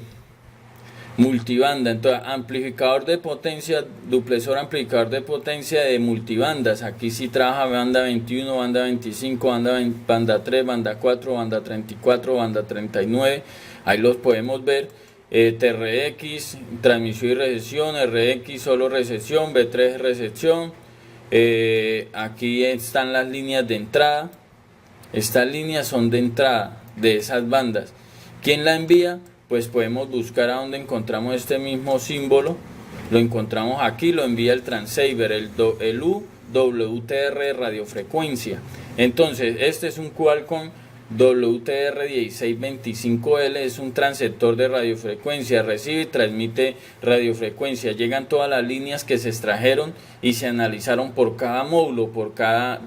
Multibanda, entonces amplificador de potencia, duplesor amplificador de potencia de multibandas. Aquí sí trabaja banda 21, banda 25, banda 3, banda 4, banda 34, banda 39. Ahí los podemos ver. TRX, transmisión y recepción, RX solo recepción, B3 recepción. Aquí están las líneas de entrada. Estas líneas son de entrada de esas bandas. ¿Quién la envía? Pues podemos buscar a donde encontramos este mismo símbolo. Lo encontramos aquí, lo envía el transceiver, el UWTR radiofrecuencia. Entonces, este es un Qualcomm WTR1625L, es un transceptor de radiofrecuencia, recibe y transmite radiofrecuencia. Llegan todas las líneas que se extrajeron y se analizaron por cada módulo, por cada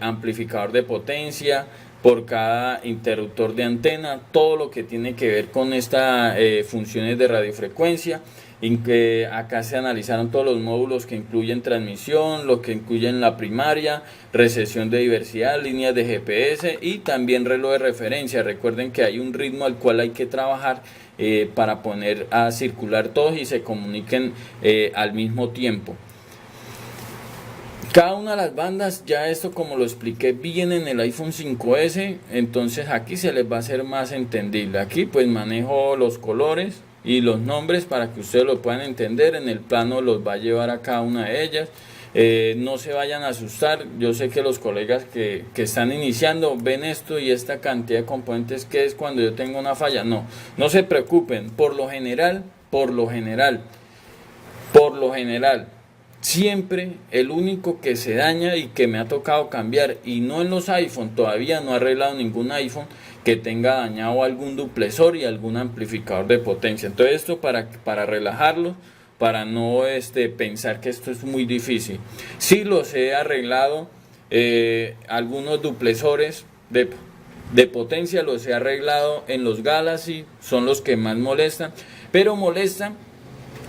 amplificador de potencia, por cada interruptor de antena, todo lo que tiene que ver con estas funciones de radiofrecuencia. Acá se analizaron todos los módulos que incluyen transmisión, lo que incluyen la primaria, recepción de diversidad, líneas de GPS y también reloj de referencia. Recuerden que hay un ritmo al cual hay que trabajar para poner a circular todos y se comuniquen al mismo tiempo. Cada una de las bandas, ya esto como lo expliqué bien en el iPhone 5S, entonces aquí se les va a hacer más entendible. Aquí pues manejo los colores y los nombres para que ustedes lo puedan entender. En el plano los va a llevar a cada una de ellas. No se vayan a asustar. Yo sé que los colegas que están iniciando ven esto y esta cantidad de componentes, que es cuando yo tengo una falla. No se preocupen. Por lo general, siempre el único que se daña y que me ha tocado cambiar, y no en los iPhone, todavía no he arreglado ningún iPhone que tenga dañado algún duplesor y algún amplificador de potencia. Entonces esto para relajarlo, para no pensar que esto es muy difícil. Sí los he arreglado, algunos duplesores de potencia los he arreglado en los Galaxy, son los que más molestan, pero molestan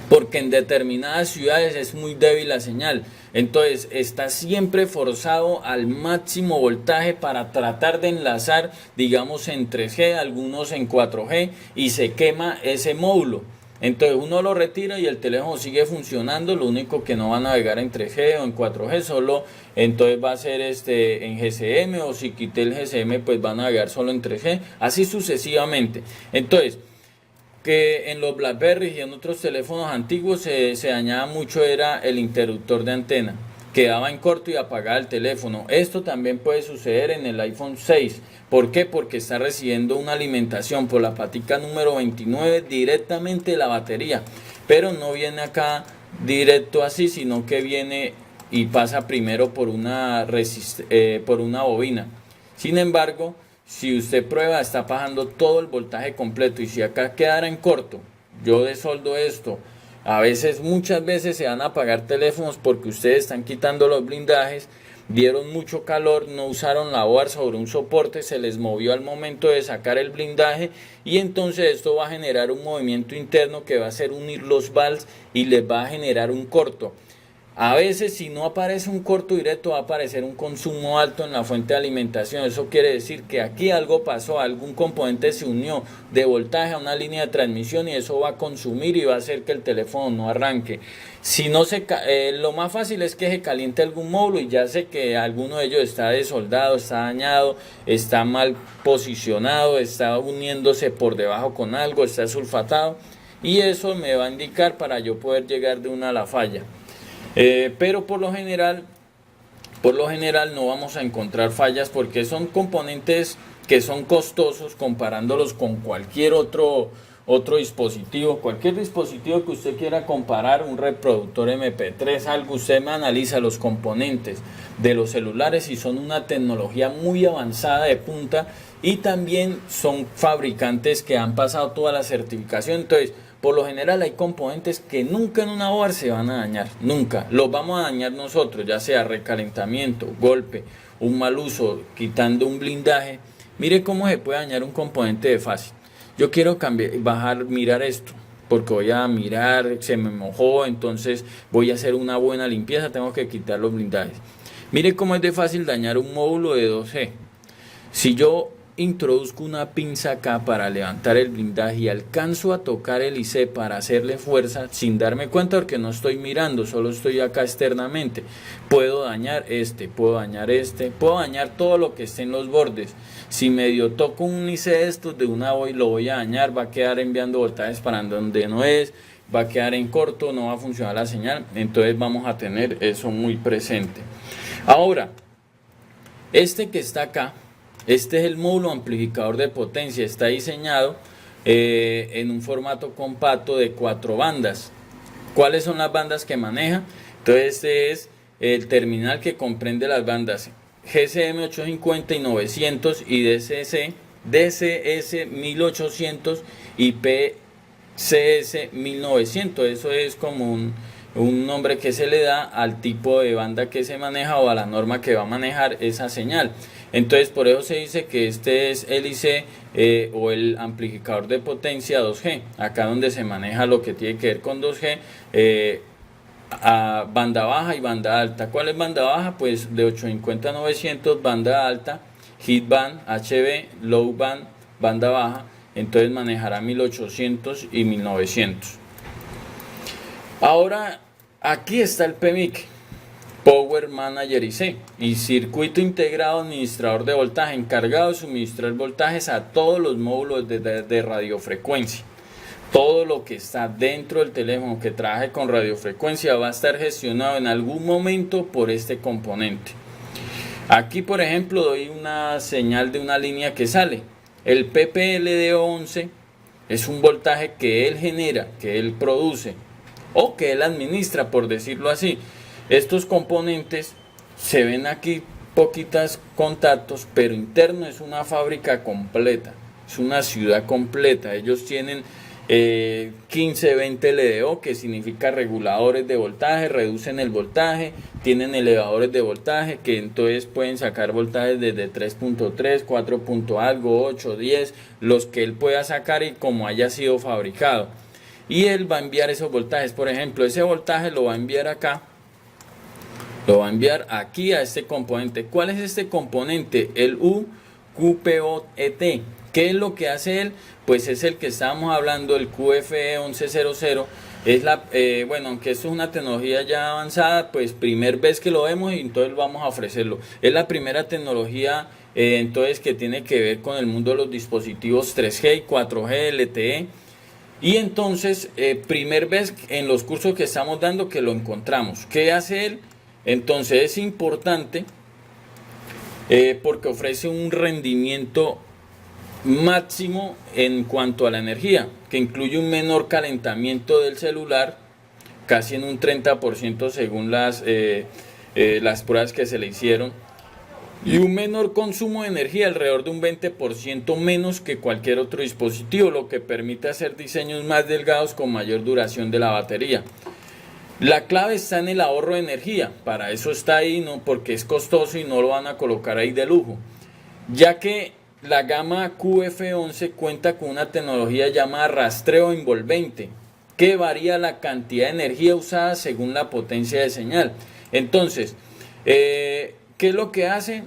porque en determinadas ciudades es muy débil la señal. Entonces está siempre forzado al máximo voltaje para tratar de enlazar, digamos, en 3G, algunos en 4G, y se quema ese módulo. Entonces uno lo retira y el teléfono sigue funcionando, lo único que no va a navegar en 3G o en 4G, solo entonces va a ser en GSM, o si quité el GSM pues va a navegar solo en 3G, así sucesivamente. Entonces, que en los BlackBerry y en otros teléfonos antiguos se dañaba mucho era el interruptor de antena, quedaba en corto y apagaba el teléfono. Esto también puede suceder en el iPhone 6. ¿Por qué? Porque está recibiendo una alimentación por la patica número 29 directamente de la batería, pero no viene acá directo así, sino que viene y pasa primero por por una bobina. Sin embargo, si usted prueba, está pasando todo el voltaje completo, y si acá quedara en corto, yo desoldo esto. A veces, muchas veces se van a apagar teléfonos porque ustedes están quitando los blindajes, dieron mucho calor, no usaron la board sobre un soporte, se les movió al momento de sacar el blindaje, y entonces esto va a generar un movimiento interno que va a hacer unir los valves y les va a generar un corto. A veces, si no aparece un corto directo, va a aparecer un consumo alto en la fuente de alimentación. Eso quiere decir que aquí algo pasó, algún componente se unió de voltaje a una línea de transmisión, y eso va a consumir y va a hacer que el teléfono no arranque. Si no lo más fácil es que se caliente algún módulo, y ya sé que alguno de ellos está desoldado, está dañado, está mal posicionado, está uniéndose por debajo con algo, está sulfatado, y eso me va a indicar para yo poder llegar de una a la falla. Pero por lo general no vamos a encontrar fallas, porque son componentes que son costosos comparándolos con cualquier otro dispositivo. Cualquier dispositivo que usted quiera comparar, un reproductor MP3, algo, usted me analiza los componentes de los celulares y son una tecnología muy avanzada de punta, y también son fabricantes que han pasado toda la certificación. Entonces, por lo general hay componentes que nunca en una board se van a dañar, nunca. Los vamos a dañar nosotros, ya sea recalentamiento, golpe, un mal uso, quitando un blindaje. Mire cómo se puede dañar un componente de fácil. Yo quiero mirar esto, porque voy a mirar, se me mojó, entonces voy a hacer una buena limpieza, tengo que quitar los blindajes. Mire cómo es de fácil dañar un módulo de 2G. Si yo introduzco una pinza acá para levantar el blindaje y alcanzo a tocar el IC para hacerle fuerza sin darme cuenta, porque no estoy mirando, solo estoy acá externamente, puedo dañar puedo dañar todo lo que esté en los bordes. Si medio toco un IC de estos, de una lo voy a dañar, va a quedar enviando voltajes para donde no es, va a quedar en corto, no va a funcionar la señal. Entonces vamos a tener eso muy presente. Ahora, que está acá, este es el módulo amplificador de potencia. Está diseñado en un formato compacto de 4 bandas. ¿Cuáles son las bandas que maneja? Entonces este es el terminal que comprende las bandas GSM 850 y 900 y DCS 1800 y PCS 1900. Eso es como un nombre que se le da al tipo de banda que se maneja o a la norma que va a manejar esa señal. Entonces por eso se dice que este es el IC o el amplificador de potencia 2G, acá donde se maneja lo que tiene que ver con 2G, a banda baja y banda alta. ¿Cuál es banda baja? Pues de 850 a 900, banda alta, hit band, HB, low band, banda baja, entonces manejará 1800 y 1900. Ahora aquí está el PMIC, Power Manager IC, y circuito integrado administrador de voltaje, encargado de suministrar voltajes a todos los módulos de radiofrecuencia. Todo lo que está dentro del teléfono que trabaje con radiofrecuencia va a estar gestionado en algún momento por este componente. Aquí, por ejemplo, doy una señal de una línea que sale. El PPLD11 es un voltaje que él genera, que él produce o que él administra, por decirlo así. Estos componentes se ven aquí poquitos contactos, pero interno es una fábrica completa, es una ciudad completa. Ellos tienen 15, 20 LDO, que significa reguladores de voltaje, reducen el voltaje, tienen elevadores de voltaje, que entonces pueden sacar voltajes desde 3.3, 4. Algo, 8, 10, los que él pueda sacar y como haya sido fabricado. y él va a enviar esos voltajes. Por ejemplo, ese voltaje lo va a enviar acá, lo va a enviar aquí a este componente. ¿Cuál es este componente? El UQPOET. ¿Qué es lo que hace él? Pues es el que estábamos hablando, el QFE1100. Es bueno, aunque esto es una tecnología ya avanzada, pues primer vez que lo vemos y entonces vamos a ofrecerlo. Es la primera tecnología entonces que tiene que ver con el mundo de los dispositivos 3G y 4G LTE. Y entonces, primer vez en los cursos que estamos dando que lo encontramos. ¿Qué hace él? Entonces es importante porque ofrece un rendimiento máximo en cuanto a la energía, que incluye un menor calentamiento del celular, casi en un 30% según las pruebas que se le hicieron, y un menor consumo de energía, alrededor de un 20% menos que cualquier otro dispositivo, lo que permite hacer diseños más delgados con mayor duración de la batería. La clave está en el ahorro de energía, para eso está ahí, no porque es costoso y no lo van a colocar ahí de lujo, ya que la gama QF11 cuenta con una tecnología llamada rastreo envolvente, que varía la cantidad de energía usada según la potencia de señal. Entonces, ¿qué es lo que hace?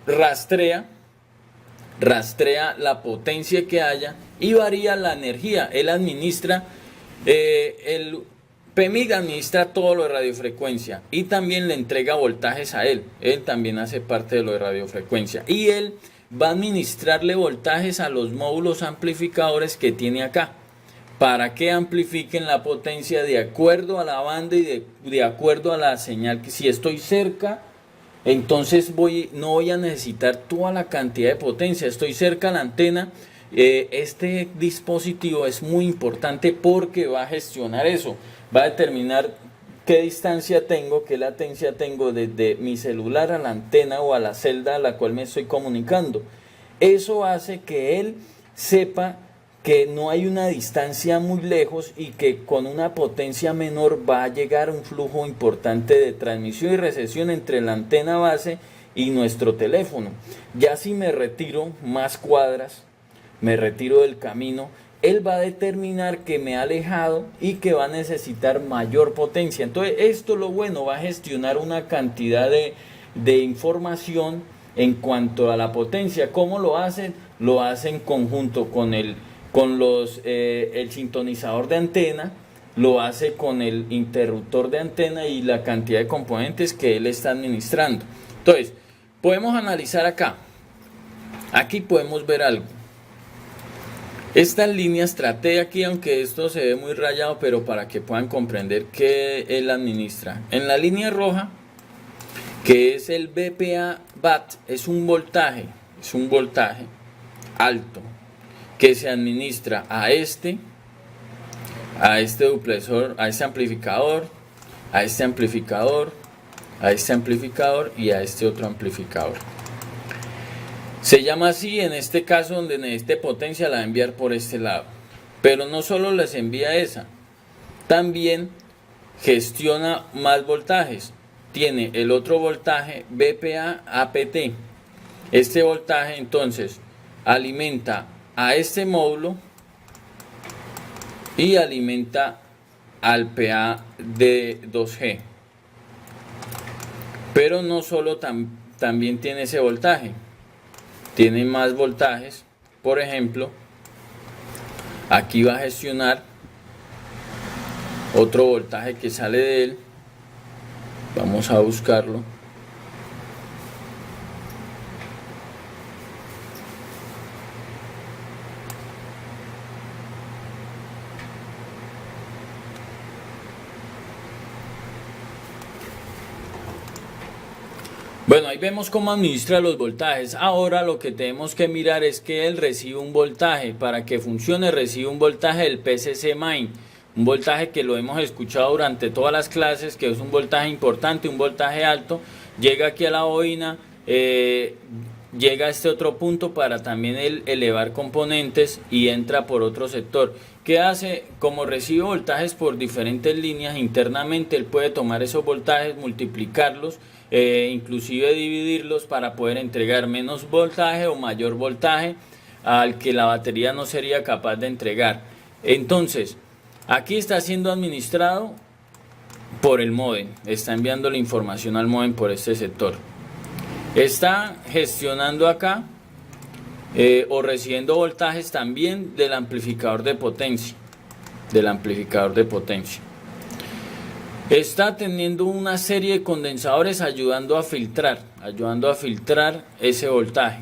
Rastrea la potencia que haya y varía la energía. Él administra, el PMIG administra todo lo de radiofrecuencia y también le entrega voltajes a él. Él también hace parte de lo de radiofrecuencia y él va a administrarle voltajes a los módulos amplificadores que tiene acá, para que amplifiquen la potencia de acuerdo a la banda y de acuerdo a la señal. Que si estoy cerca, entonces no voy a necesitar toda la cantidad de potencia. Estoy cerca a la antena. Este dispositivo es muy importante porque va a gestionar eso, va a determinar qué distancia tengo, qué latencia tengo desde mi celular a la antena o a la celda a la cual me estoy comunicando. Eso hace que él sepa que no hay una distancia muy lejos y que con una potencia menor va a llegar un flujo importante de transmisión y recepción entre la antena base y nuestro teléfono. Ya si me retiro más cuadras, me retiro del camino, él va a determinar que me ha alejado y que va a necesitar mayor potencia. Entonces esto, lo bueno, va a gestionar una cantidad de información en cuanto a la potencia. ¿Cómo lo hacen? Lo hacen en conjunto con el sintonizador de antena, lo hace con el interruptor de antena y la cantidad de componentes que él está administrando. Entonces, podemos analizar acá. Aquí podemos ver algo. Estas líneas traté aquí, aunque esto se ve muy rayado, pero para que puedan comprender qué él administra. En la línea roja, que es el VPA BAT, es un voltaje alto que se administra a este duplexor, a este amplificador, a este amplificador, a este amplificador y a este otro amplificador. Se llama así en este caso, donde necesite potencia la va a enviar por este lado. Pero no solo les envía esa, también gestiona más voltajes. Tiene el otro voltaje VPA APT. Este voltaje entonces alimenta a este módulo y alimenta al PA de 2G. Pero no solo también tiene ese voltaje. Tiene más voltajes. Por ejemplo, aquí va a gestionar otro voltaje que sale de él. Vamos a buscarlo. Bueno, ahí vemos cómo administra los voltajes. Ahora lo que tenemos que mirar es que él recibe un voltaje. Para que funcione, recibe un voltaje del PCC Main. Un voltaje que lo hemos escuchado durante todas las clases, que es un voltaje importante, un voltaje alto. Llega aquí a la bobina, llega a este otro punto para también elevar componentes y entra por otro sector. ¿Qué hace? Como recibe voltajes por diferentes líneas internamente, él puede tomar esos voltajes, multiplicarlos, inclusive dividirlos para poder entregar menos voltaje o mayor voltaje al que la batería no sería capaz de entregar. Entonces, Aquí está siendo administrado por el módem, está enviando la información al módem por este sector. Está gestionando acá o recibiendo voltajes también del amplificador de potencia. Está teniendo una serie de condensadores ayudando a filtrar ese voltaje,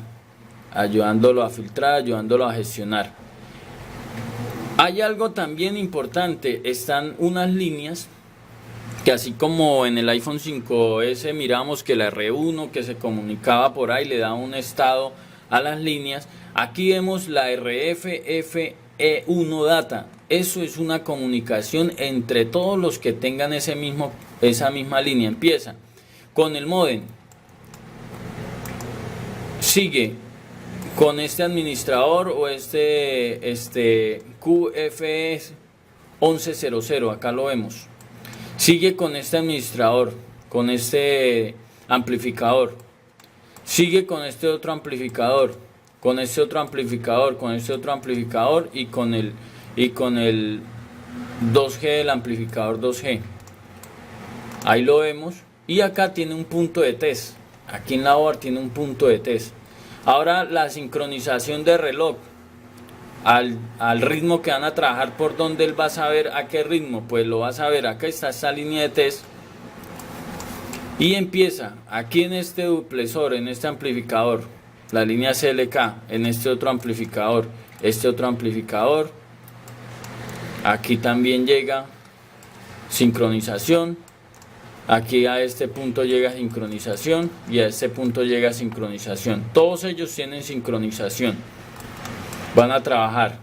ayudándolo a filtrar, ayudándolo a gestionar. Hay algo también importante, están unas líneas que así como en el iPhone 5S miramos que la R1 que se comunicaba por ahí le da un estado a las líneas, aquí vemos la RFFE1 data. Eso es una comunicación entre todos los que tengan esa misma línea. Empieza con el módem, sigue con este administrador o este QFE 1100, acá lo vemos. Sigue con este administrador, con este amplificador. Sigue con este otro amplificador, con este otro amplificador, con este otro amplificador y con el 2G del amplificador 2G. Ahí lo vemos. Y acá tiene un punto de test. Aquí en la board tiene un punto de test. Ahora la sincronización de reloj al ritmo que van a trabajar, por donde él va a saber a qué ritmo, pues lo va a saber. Acá está esta línea de test y empieza aquí en este duplexor, en este amplificador, la línea CLK, en este otro amplificador, aquí también llega sincronización, aquí a este punto llega sincronización y a este punto llega sincronización. Todos ellos tienen sincronización, van a trabajar.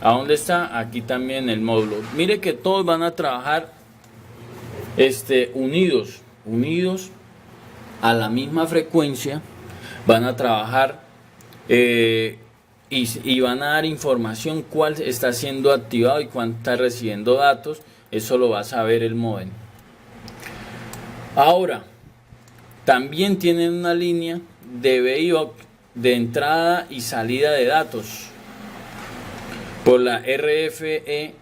¿A dónde está? Aquí también el módulo. Mire que todos van a trabajar unidos a la misma frecuencia, van a trabajar y van a dar información cuál está siendo activado y cuál está recibiendo datos. Eso lo va a saber el módem. Ahora también tienen una línea de VIO de entrada y salida de datos por la RFE,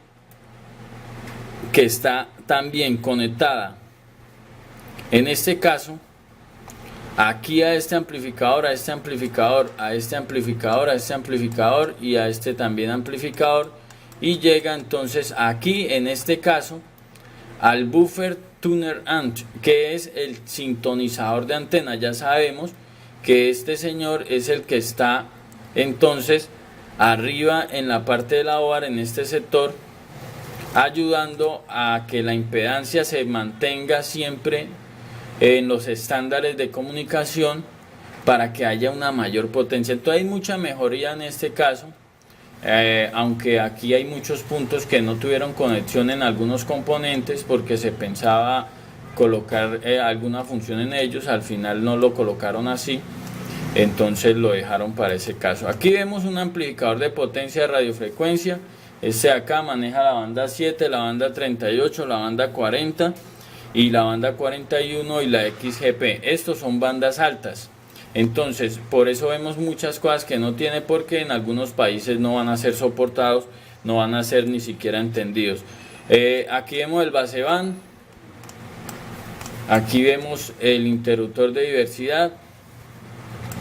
que está también conectada en este caso aquí a este amplificador, a este amplificador, a este amplificador, a este amplificador y a este también amplificador, y llega entonces aquí en este caso al buffer tuner ant, que es el sintonizador de antena. Ya sabemos que este señor es el que está entonces arriba en la parte de la board, en este sector, ayudando a que la impedancia se mantenga siempre en los estándares de comunicación para que haya una mayor potencia. Entonces hay mucha mejoría en este caso, aunque aquí hay muchos puntos que no tuvieron conexión en algunos componentes porque se pensaba colocar alguna función en ellos, al final no lo colocaron así, entonces lo dejaron para ese caso. Aquí vemos un amplificador de potencia de radiofrecuencia. Este de acá maneja la banda 7, la banda 38, la banda 40 y la banda 41 y la XGP. Estos son bandas altas. Entonces, por eso vemos muchas cosas que no tiene, porque en algunos países no van a ser soportados, no van a ser ni siquiera entendidos. Aquí vemos el baseband. Aquí vemos el interruptor de diversidad.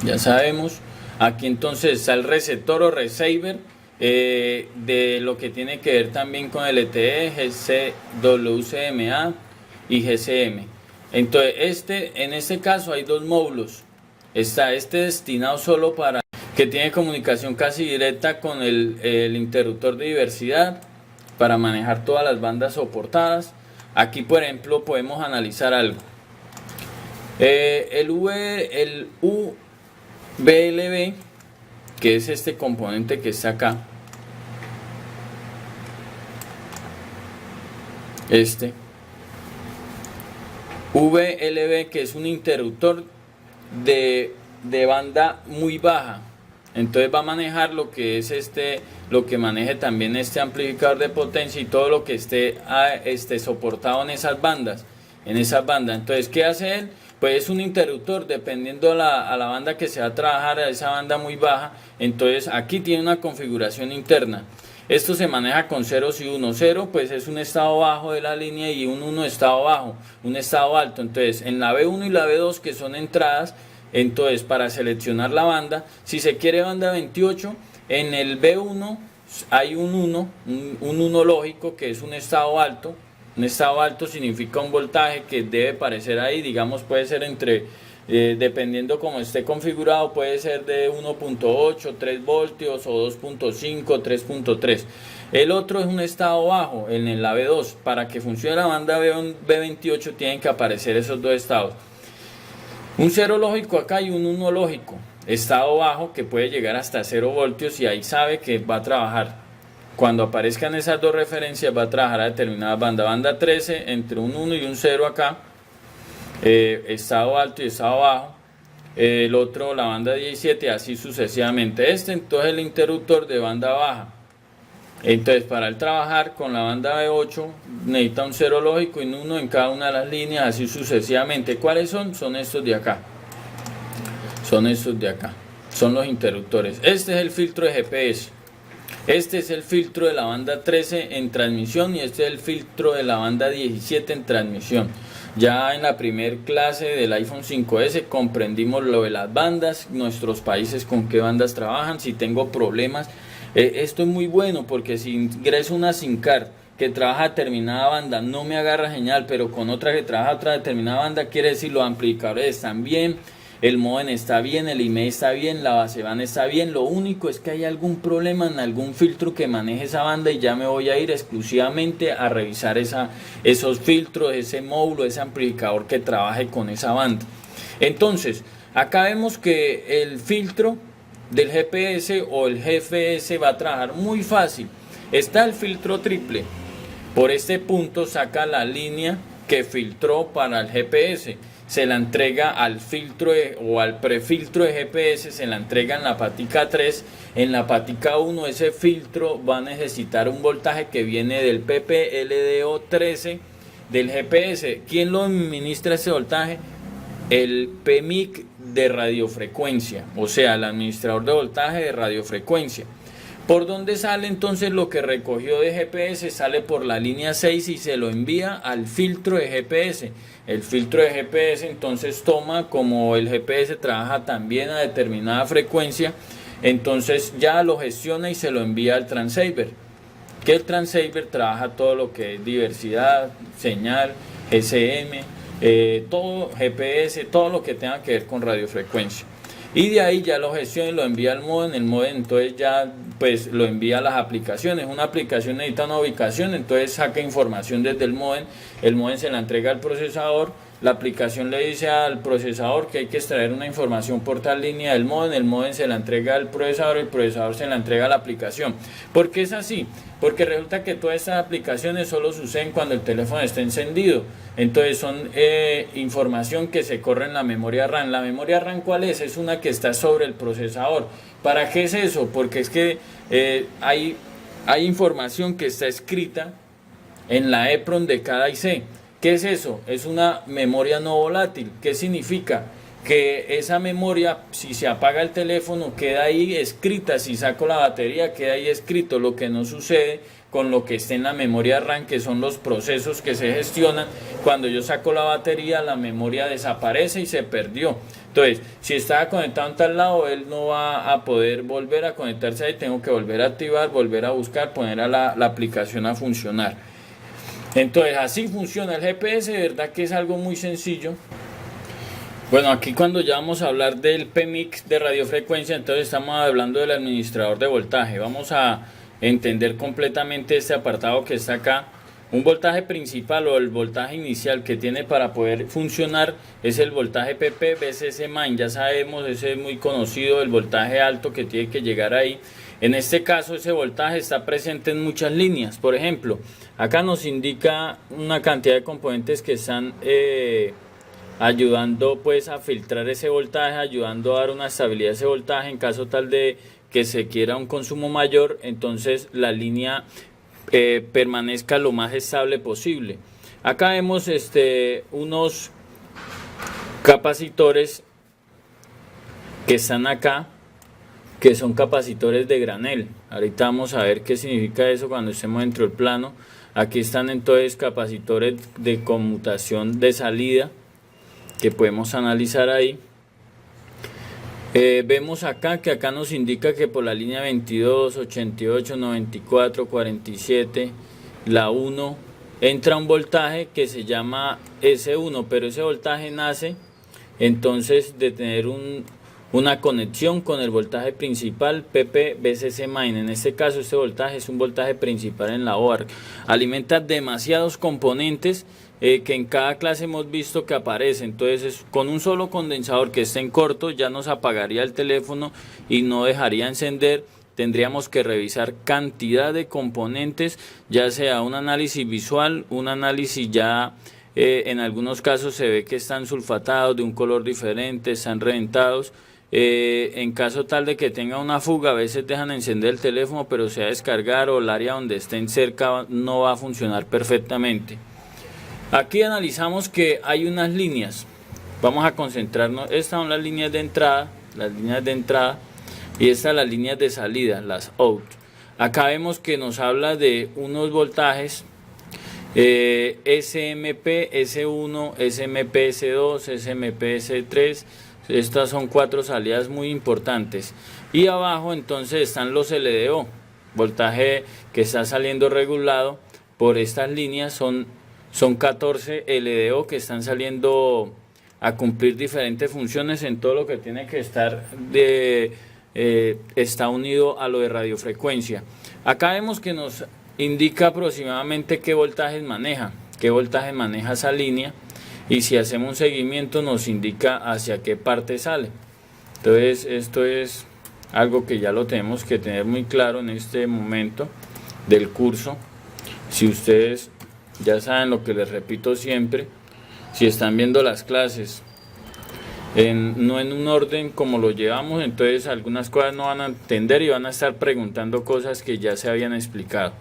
Ya sabemos. Aquí entonces está el receptor o receiver de lo que tiene que ver también con LTE, GCWCMA y GCM. Entonces en este caso hay dos módulos. Está este destinado solo para que tiene comunicación casi directa con el interruptor de diversidad para manejar todas las bandas soportadas. Aquí por ejemplo podemos analizar algo. El VLB, que es este componente que está acá, este VLB, que es un interruptor de banda muy baja, entonces va a manejar lo que es lo que maneje también este amplificador de potencia y todo lo que esté soportado en esas bandas, Entonces, ¿qué hace él? Pues es un interruptor dependiendo a la banda que se va a trabajar, a esa banda muy baja. Entonces aquí tiene una configuración interna. Esto se maneja con ceros y unos. 0 pues es un estado bajo de la línea y un 1 estado bajo, un estado alto. Entonces en la B1 y la B2 que son entradas, entonces para seleccionar la banda, si se quiere banda 28, en el B1 hay un 1 lógico que es un estado alto. Un estado alto significa un voltaje que debe aparecer ahí, digamos puede ser entre, dependiendo cómo esté configurado, puede ser de 1.8, 3 voltios o 2.5, 3.3. El otro es un estado bajo en la B2. Para que funcione la banda B28 tienen que aparecer esos dos estados. Un 0 lógico acá y un 1 lógico. Estado bajo que puede llegar hasta 0 voltios y ahí sabe que va a trabajar. Cuando aparezcan esas dos referencias va a trabajar a determinada banda. Banda 13 entre un 1 y un 0 acá. Estado alto y estado bajo. El otro la banda 17, así sucesivamente. Entonces el interruptor de banda baja. Entonces para el trabajar con la banda B8 necesita un 0 lógico y un 1 en cada una de las líneas, así sucesivamente. ¿Cuáles son? Son estos de acá. Son estos de acá. Son los interruptores. Este es el filtro de GPS. Este es el filtro de la banda 13 en transmisión y este es el filtro de la banda 17 en transmisión. Ya en la primer clase del iPhone 5S comprendimos lo de las bandas, nuestros países con qué bandas trabajan, si tengo problemas. Esto es muy bueno porque si ingreso una SIM card que trabaja determinada banda, no me agarra señal, pero con otra que trabaja otra determinada banda, quiere decir los amplificadores están bien, el modem está bien, el IMEI está bien, la base banda está bien. Lo único es que hay algún problema en algún filtro que maneje esa banda y ya me voy a ir exclusivamente a revisar esos filtros, ese módulo, ese amplificador que trabaje con esa banda. Entonces, acá vemos que el filtro del GPS o el GFS va a trabajar muy fácil. Está el filtro triple. Por este punto saca la línea que filtró para el GPS. Se la entrega al filtro o al prefiltro de GPS, se la entrega en la patica 3. En la patica 1 ese filtro va a necesitar un voltaje que viene del PP-LDO 13 del GPS. ¿Quién lo administra ese voltaje? El PMIC de radiofrecuencia, o sea, el administrador de voltaje de radiofrecuencia. ¿Por dónde sale entonces lo que recogió de GPS? Sale por la línea 6 y se lo envía al filtro de GPS. El filtro de GPS entonces toma, como el GPS trabaja también a determinada frecuencia, entonces ya lo gestiona y se lo envía al transceiver. Que el transceiver trabaja todo lo que es diversidad, señal, GSM, todo GPS, todo lo que tenga que ver con radiofrecuencia. Y de ahí ya lo gestiona y lo envía al modem. El modem entonces ya pues lo envía a las aplicaciones. Una aplicación necesita una ubicación, entonces saca información desde el modem se la entrega al procesador. La aplicación le dice al procesador que hay que extraer una información por tal línea del modem, el modem se la entrega al procesador, el procesador se la entrega a la aplicación. ¿Por qué es así? Porque resulta que todas estas aplicaciones solo suceden cuando el teléfono está encendido. Entonces son información que se corre en la memoria RAM. ¿La memoria RAM cuál es? Es una que está sobre el procesador. ¿Para qué es eso? Porque es que hay información que está escrita en la EPROM de cada IC. ¿Qué es eso? Es una memoria no volátil. ¿Qué significa? Que esa memoria, si se apaga el teléfono, queda ahí escrita. Si saco la batería, queda ahí escrito. Lo que no sucede con lo que esté en la memoria RAM, que son los procesos que se gestionan. Cuando yo saco la batería, la memoria desaparece y se perdió. Entonces, si estaba conectado en tal lado, él no va a poder volver a conectarse ahí. Tengo que volver a activar, volver a buscar, poner a la aplicación a funcionar. Entonces así funciona el GPS, de verdad que es algo muy sencillo. Bueno, aquí cuando ya vamos a hablar del PMIC de radiofrecuencia, entonces estamos hablando del administrador de voltaje. Vamos a entender completamente este apartado que está acá. Un voltaje principal o el voltaje inicial que tiene para poder funcionar es el voltaje PP VCC main. Ya sabemos, ese es muy conocido, el voltaje alto que tiene que llegar ahí. En este caso ese voltaje está presente en muchas líneas. Por ejemplo, acá nos indica una cantidad de componentes que están ayudando pues a filtrar ese voltaje, ayudando a dar una estabilidad a ese voltaje en caso tal de que se quiera un consumo mayor, entonces la línea permanezca lo más estable posible. Acá vemos unos capacitores que están acá que son capacitores de granel. Ahorita vamos a ver qué significa eso cuando estemos dentro del plano. Aquí están entonces capacitores de conmutación de salida que podemos analizar ahí. Vemos acá que acá nos indica que por la línea 22, 88, 94, 47, la 1, entra un voltaje que se llama S1, pero ese voltaje nace entonces de tener una conexión con el voltaje principal PP-VCC main. En este caso este voltaje es un voltaje principal en la OARC. Alimenta demasiados componentes que en cada clase hemos visto que aparece. Entonces con un solo condensador que esté en corto ya nos apagaría el teléfono y no dejaría encender. Tendríamos que revisar cantidad de componentes, ya sea un análisis visual, un análisis ya en algunos casos se ve que están sulfatados de un color diferente, están reventados. En caso tal de que tenga una fuga, a veces dejan encender el teléfono, pero se va a descargar o el área donde estén cerca no va a funcionar perfectamente. Aquí analizamos que hay unas líneas. Vamos a concentrarnos. Estas son las líneas de entrada, y estas las líneas de salida, las out. Acá vemos que nos habla de unos voltajes SMP, S1, SMP, S2, SMP, S3. Estas son 4 salidas muy importantes. Y abajo entonces están los LDO, voltaje que está saliendo regulado por estas líneas. Son 14 LDO que están saliendo a cumplir diferentes funciones en todo lo que tiene que estar está unido a lo de radiofrecuencia. Acá vemos que nos indica aproximadamente qué voltaje maneja esa línea, y si hacemos un seguimiento nos indica hacia qué parte sale. Entonces esto es algo que ya lo tenemos que tener muy claro en este momento del curso. Si ustedes ya saben lo que les repito siempre, si están viendo las clases no en un orden como lo llevamos, entonces algunas cosas no van a entender y van a estar preguntando cosas que ya se habían explicado.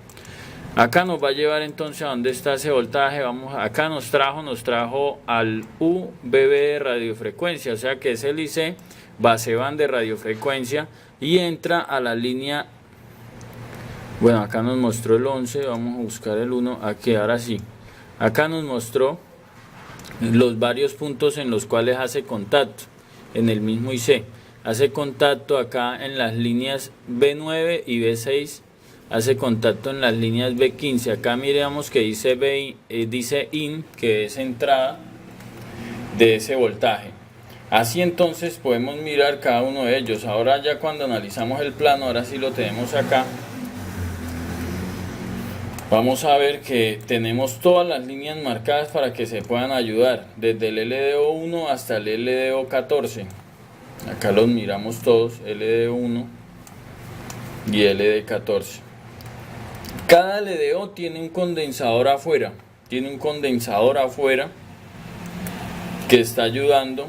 Acá nos va a llevar entonces a dónde está ese voltaje. Acá nos trajo al UBB de radiofrecuencia, o sea que es el IC baseband de radiofrecuencia, y entra a la línea. Bueno, acá nos mostró el 11, vamos a buscar el 1, aquí ahora sí. Acá nos mostró los varios puntos en los cuales hace contacto en el mismo IC. Hace contacto acá en las líneas B9 y B6, hace contacto en las líneas B15. Acá miramos que dice IN, que es entrada de ese voltaje. Así entonces podemos mirar cada uno de ellos. Ahora ya cuando analizamos el plano, ahora sí lo tenemos acá. Vamos a ver que tenemos todas las líneas marcadas para que se puedan ayudar, desde el LDO1 hasta el LDO14. Acá los miramos todos, LDO1 y LD14. Cada LDO tiene un condensador afuera, que está ayudando.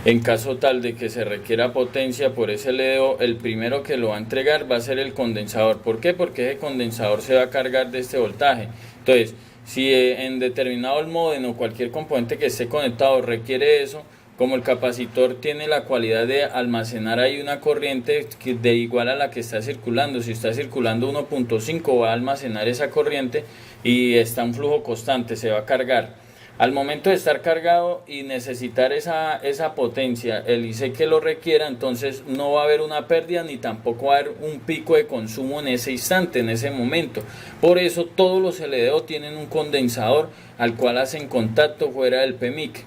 En caso tal de que se requiera potencia por ese LDO, el primero que lo va a entregar va a ser el condensador. ¿Por qué? Porque ese condensador se va a cargar de este voltaje. Entonces, si en determinado el módem o cualquier componente que esté conectado requiere eso, como el capacitor tiene la cualidad de almacenar ahí una corriente de igual a la que está circulando, si está circulando 1.5 va a almacenar esa corriente y está un flujo constante, se va a cargar. Al momento de estar cargado y necesitar esa potencia, el IC que lo requiera, entonces no va a haber una pérdida ni tampoco va a haber un pico de consumo en ese instante, en ese momento. Por eso todos los LDO tienen un condensador al cual hacen contacto fuera del PMIC.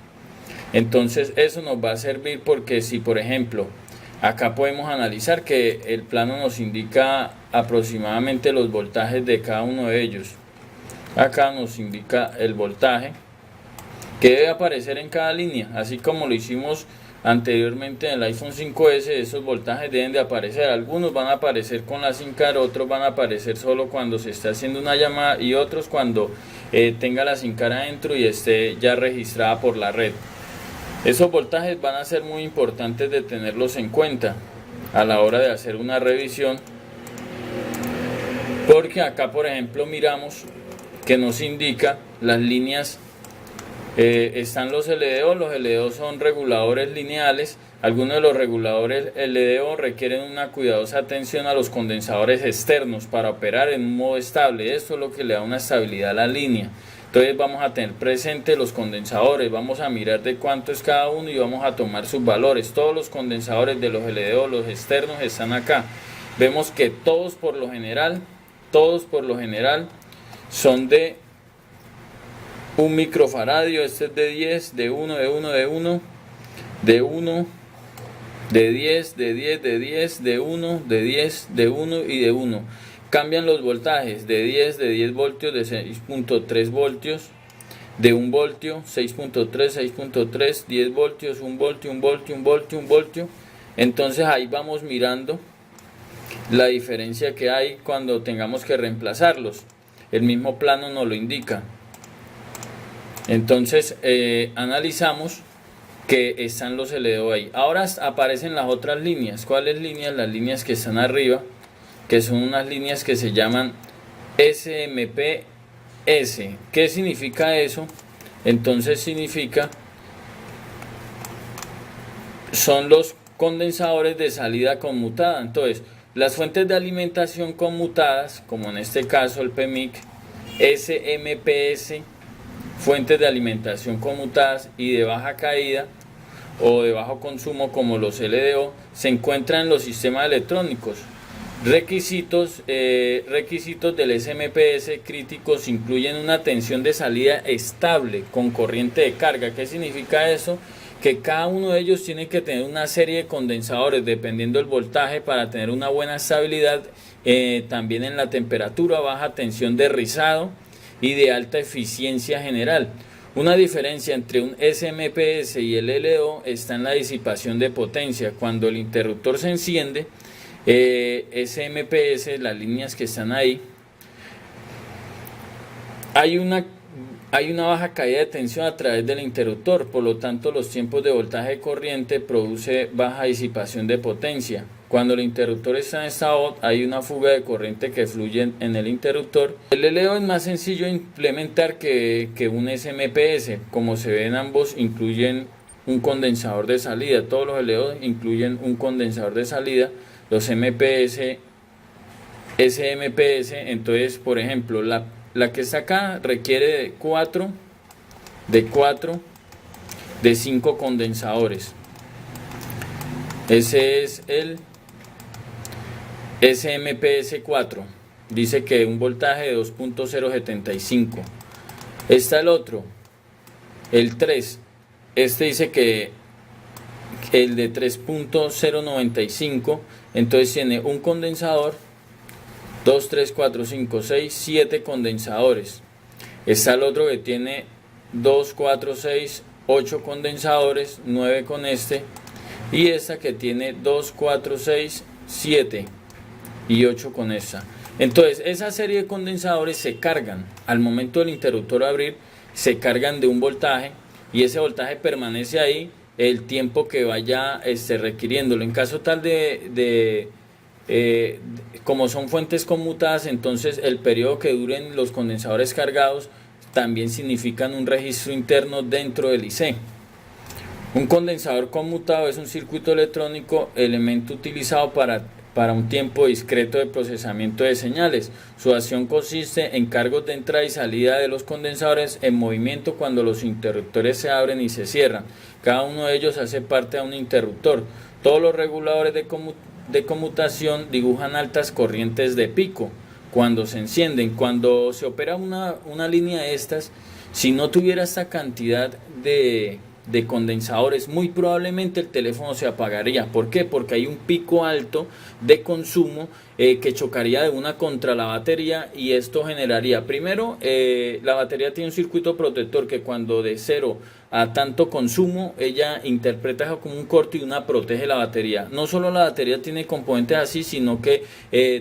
Entonces eso nos va a servir porque si por ejemplo acá podemos analizar que el plano nos indica aproximadamente los voltajes de cada uno de ellos. Acá nos indica el voltaje que debe aparecer en cada línea, así como lo hicimos anteriormente en el iPhone 5S. Esos voltajes deben de aparecer, algunos van a aparecer con la SIM card, otros van a aparecer solo cuando se está haciendo una llamada y otros cuando tenga la SIM card adentro y esté ya registrada por la red. Esos voltajes van a ser muy importantes de tenerlos en cuenta a la hora de hacer una revisión, porque acá por ejemplo miramos que nos indica las líneas. Están los LDO son reguladores lineales, Algunos de los reguladores LDO requieren una cuidadosa atención a los condensadores externos para operar en un modo estable. Esto es lo que le da una estabilidad a la línea. Entonces vamos a tener presente los condensadores, vamos a mirar de cuánto es cada uno y vamos a tomar sus valores. Todos los condensadores de los LDO, los externos, están acá. Vemos que todos por lo general son de 1 microfaradio. Este es de 10, de 1, de 1, de 1, de 1, de 10, de 10, de 10, de 1, de 10, de 1 y de 1. Cambian los voltajes de 10 voltios, de 6.3 voltios, de 1 voltio, 6.3, 6.3, 10 voltios, 1 voltio, 1 voltio, 1 voltio, 1 voltio. Entonces ahí vamos mirando la diferencia que hay cuando tengamos que reemplazarlos. El mismo plano nos lo indica. Entonces analizamos que están los LDO ahí. Ahora aparecen las otras líneas. ¿Cuáles líneas? Las líneas que están arriba, que son unas líneas que se llaman SMPS. ¿Qué significa eso? Entonces significa, son los condensadores de salida conmutada. Entonces, las fuentes de alimentación conmutadas, como en este caso el PMIC, SMPS, fuentes de alimentación conmutadas y de baja caída o de bajo consumo como los LDO, se encuentran en los sistemas electrónicos. Requisitos del SMPS críticos incluyen una tensión de salida estable con corriente de carga. ¿Qué significa eso? Que cada uno de ellos tiene que tener una serie de condensadores dependiendo del voltaje para tener una buena estabilidad, también en la temperatura, baja tensión de rizado y de alta eficiencia general. Una diferencia entre un SMPS y el LDO está en la disipación de potencia. Cuando el interruptor se enciende, SMPS, las líneas que están ahí, hay una baja caída de tensión a través del interruptor, por lo tanto los tiempos de voltaje de corriente produce baja disipación de potencia. Cuando el interruptor está en estado, hay una fuga de corriente que fluye en el interruptor. El LDO es más sencillo de implementar que un SMPS, como se ven ambos incluyen un condensador de salida. Todos los LDO incluyen un condensador de salida. Los SMPS, entonces por ejemplo la que está acá requiere de 5 condensadores. Ese es el SMPS 4, dice que un voltaje de 2.075. Está el otro, el 3, este dice que el de 3.095, entonces tiene un condensador, 2, 3, 4, 5, 6, 7 condensadores. Está el otro que tiene 2, 4, 6, 8 condensadores, 9 con este, y esta que tiene 2, 4, 6, 7 y 8 con esta. Entonces esa serie de condensadores se cargan al momento del interruptor abrir, se cargan de un voltaje y ese voltaje permanece ahí el tiempo que vaya requiriéndolo. En caso tal como son fuentes conmutadas, entonces el periodo que duren los condensadores cargados también significan un registro interno dentro del IC. Un condensador conmutado es un circuito electrónico, elemento utilizado para un tiempo discreto de procesamiento de señales. Su acción consiste en cargos de entrada y salida de los condensadores en movimiento cuando los interruptores se abren y se cierran. Cada uno de ellos hace parte de un interruptor. Todos los reguladores de conmutación dibujan altas corrientes de pico cuando se encienden. Cuando se opera una línea de estas, si no tuviera esta cantidad de condensadores, muy probablemente el teléfono se apagaría. ¿Por qué? Porque hay un pico alto de consumo que chocaría de una contra la batería, y esto generaría, primero, la batería tiene un circuito protector que cuando de 0 a tanto consumo, ella interpreta eso como un corte y una protege la batería. No solo la batería tiene componentes así, sino que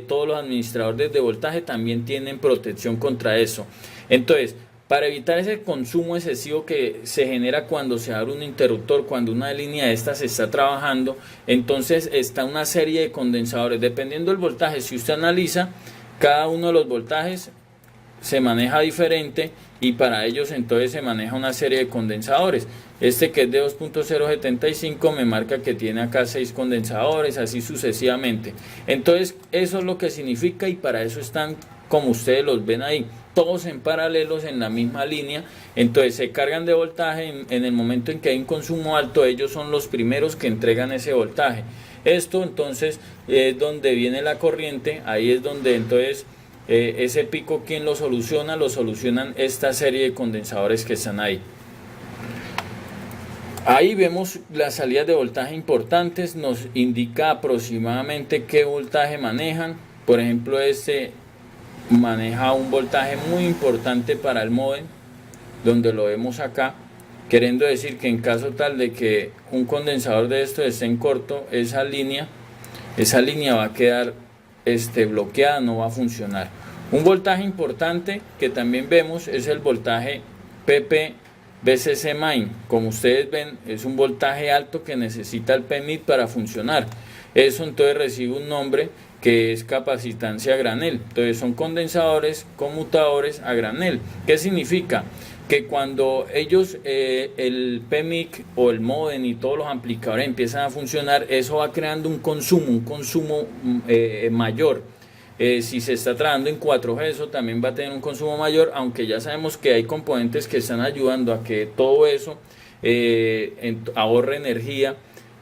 todos los administradores de voltaje también tienen protección contra eso. Entonces, para evitar ese consumo excesivo que se genera cuando se abre un interruptor, cuando una línea de estas está trabajando, entonces está una serie de condensadores. Dependiendo del voltaje, si usted analiza, cada uno de los voltajes se maneja diferente y para ellos entonces se maneja una serie de condensadores. Este que es de 2.075 me marca que tiene acá 6 condensadores, así sucesivamente. Entonces eso es lo que significa, y para eso están, como ustedes los ven ahí, todos en paralelos en la misma línea. Entonces se cargan de voltaje en el momento en que hay un consumo alto. Ellos son los primeros que entregan ese voltaje. Esto entonces es donde viene la corriente. Ahí es donde entonces ese pico, ¿quién lo soluciona? Lo solucionan esta serie de condensadores que están ahí. Ahí vemos las salidas de voltaje importantes, nos indica aproximadamente qué voltaje manejan. Por ejemplo, este maneja un voltaje muy importante para el módem, donde lo vemos acá, queriendo decir que en caso tal de que un condensador de estos esté en corto, esa línea va a quedar bloqueada, no va a funcionar. Un voltaje importante que también vemos es el voltaje PP BCC main. Como ustedes ven, es un voltaje alto que necesita el PMIC para funcionar. Eso entonces recibe un nombre que es capacitancia a granel. Entonces son condensadores conmutadores a granel. ¿Qué significa? Que cuando ellos, el PMIC o el modem y todos los amplificadores empiezan a funcionar, eso va creando un consumo mayor. Si se está trabajando en 4G, eso también va a tener un consumo mayor, aunque ya sabemos que hay componentes que están ayudando a que todo eso ahorre energía,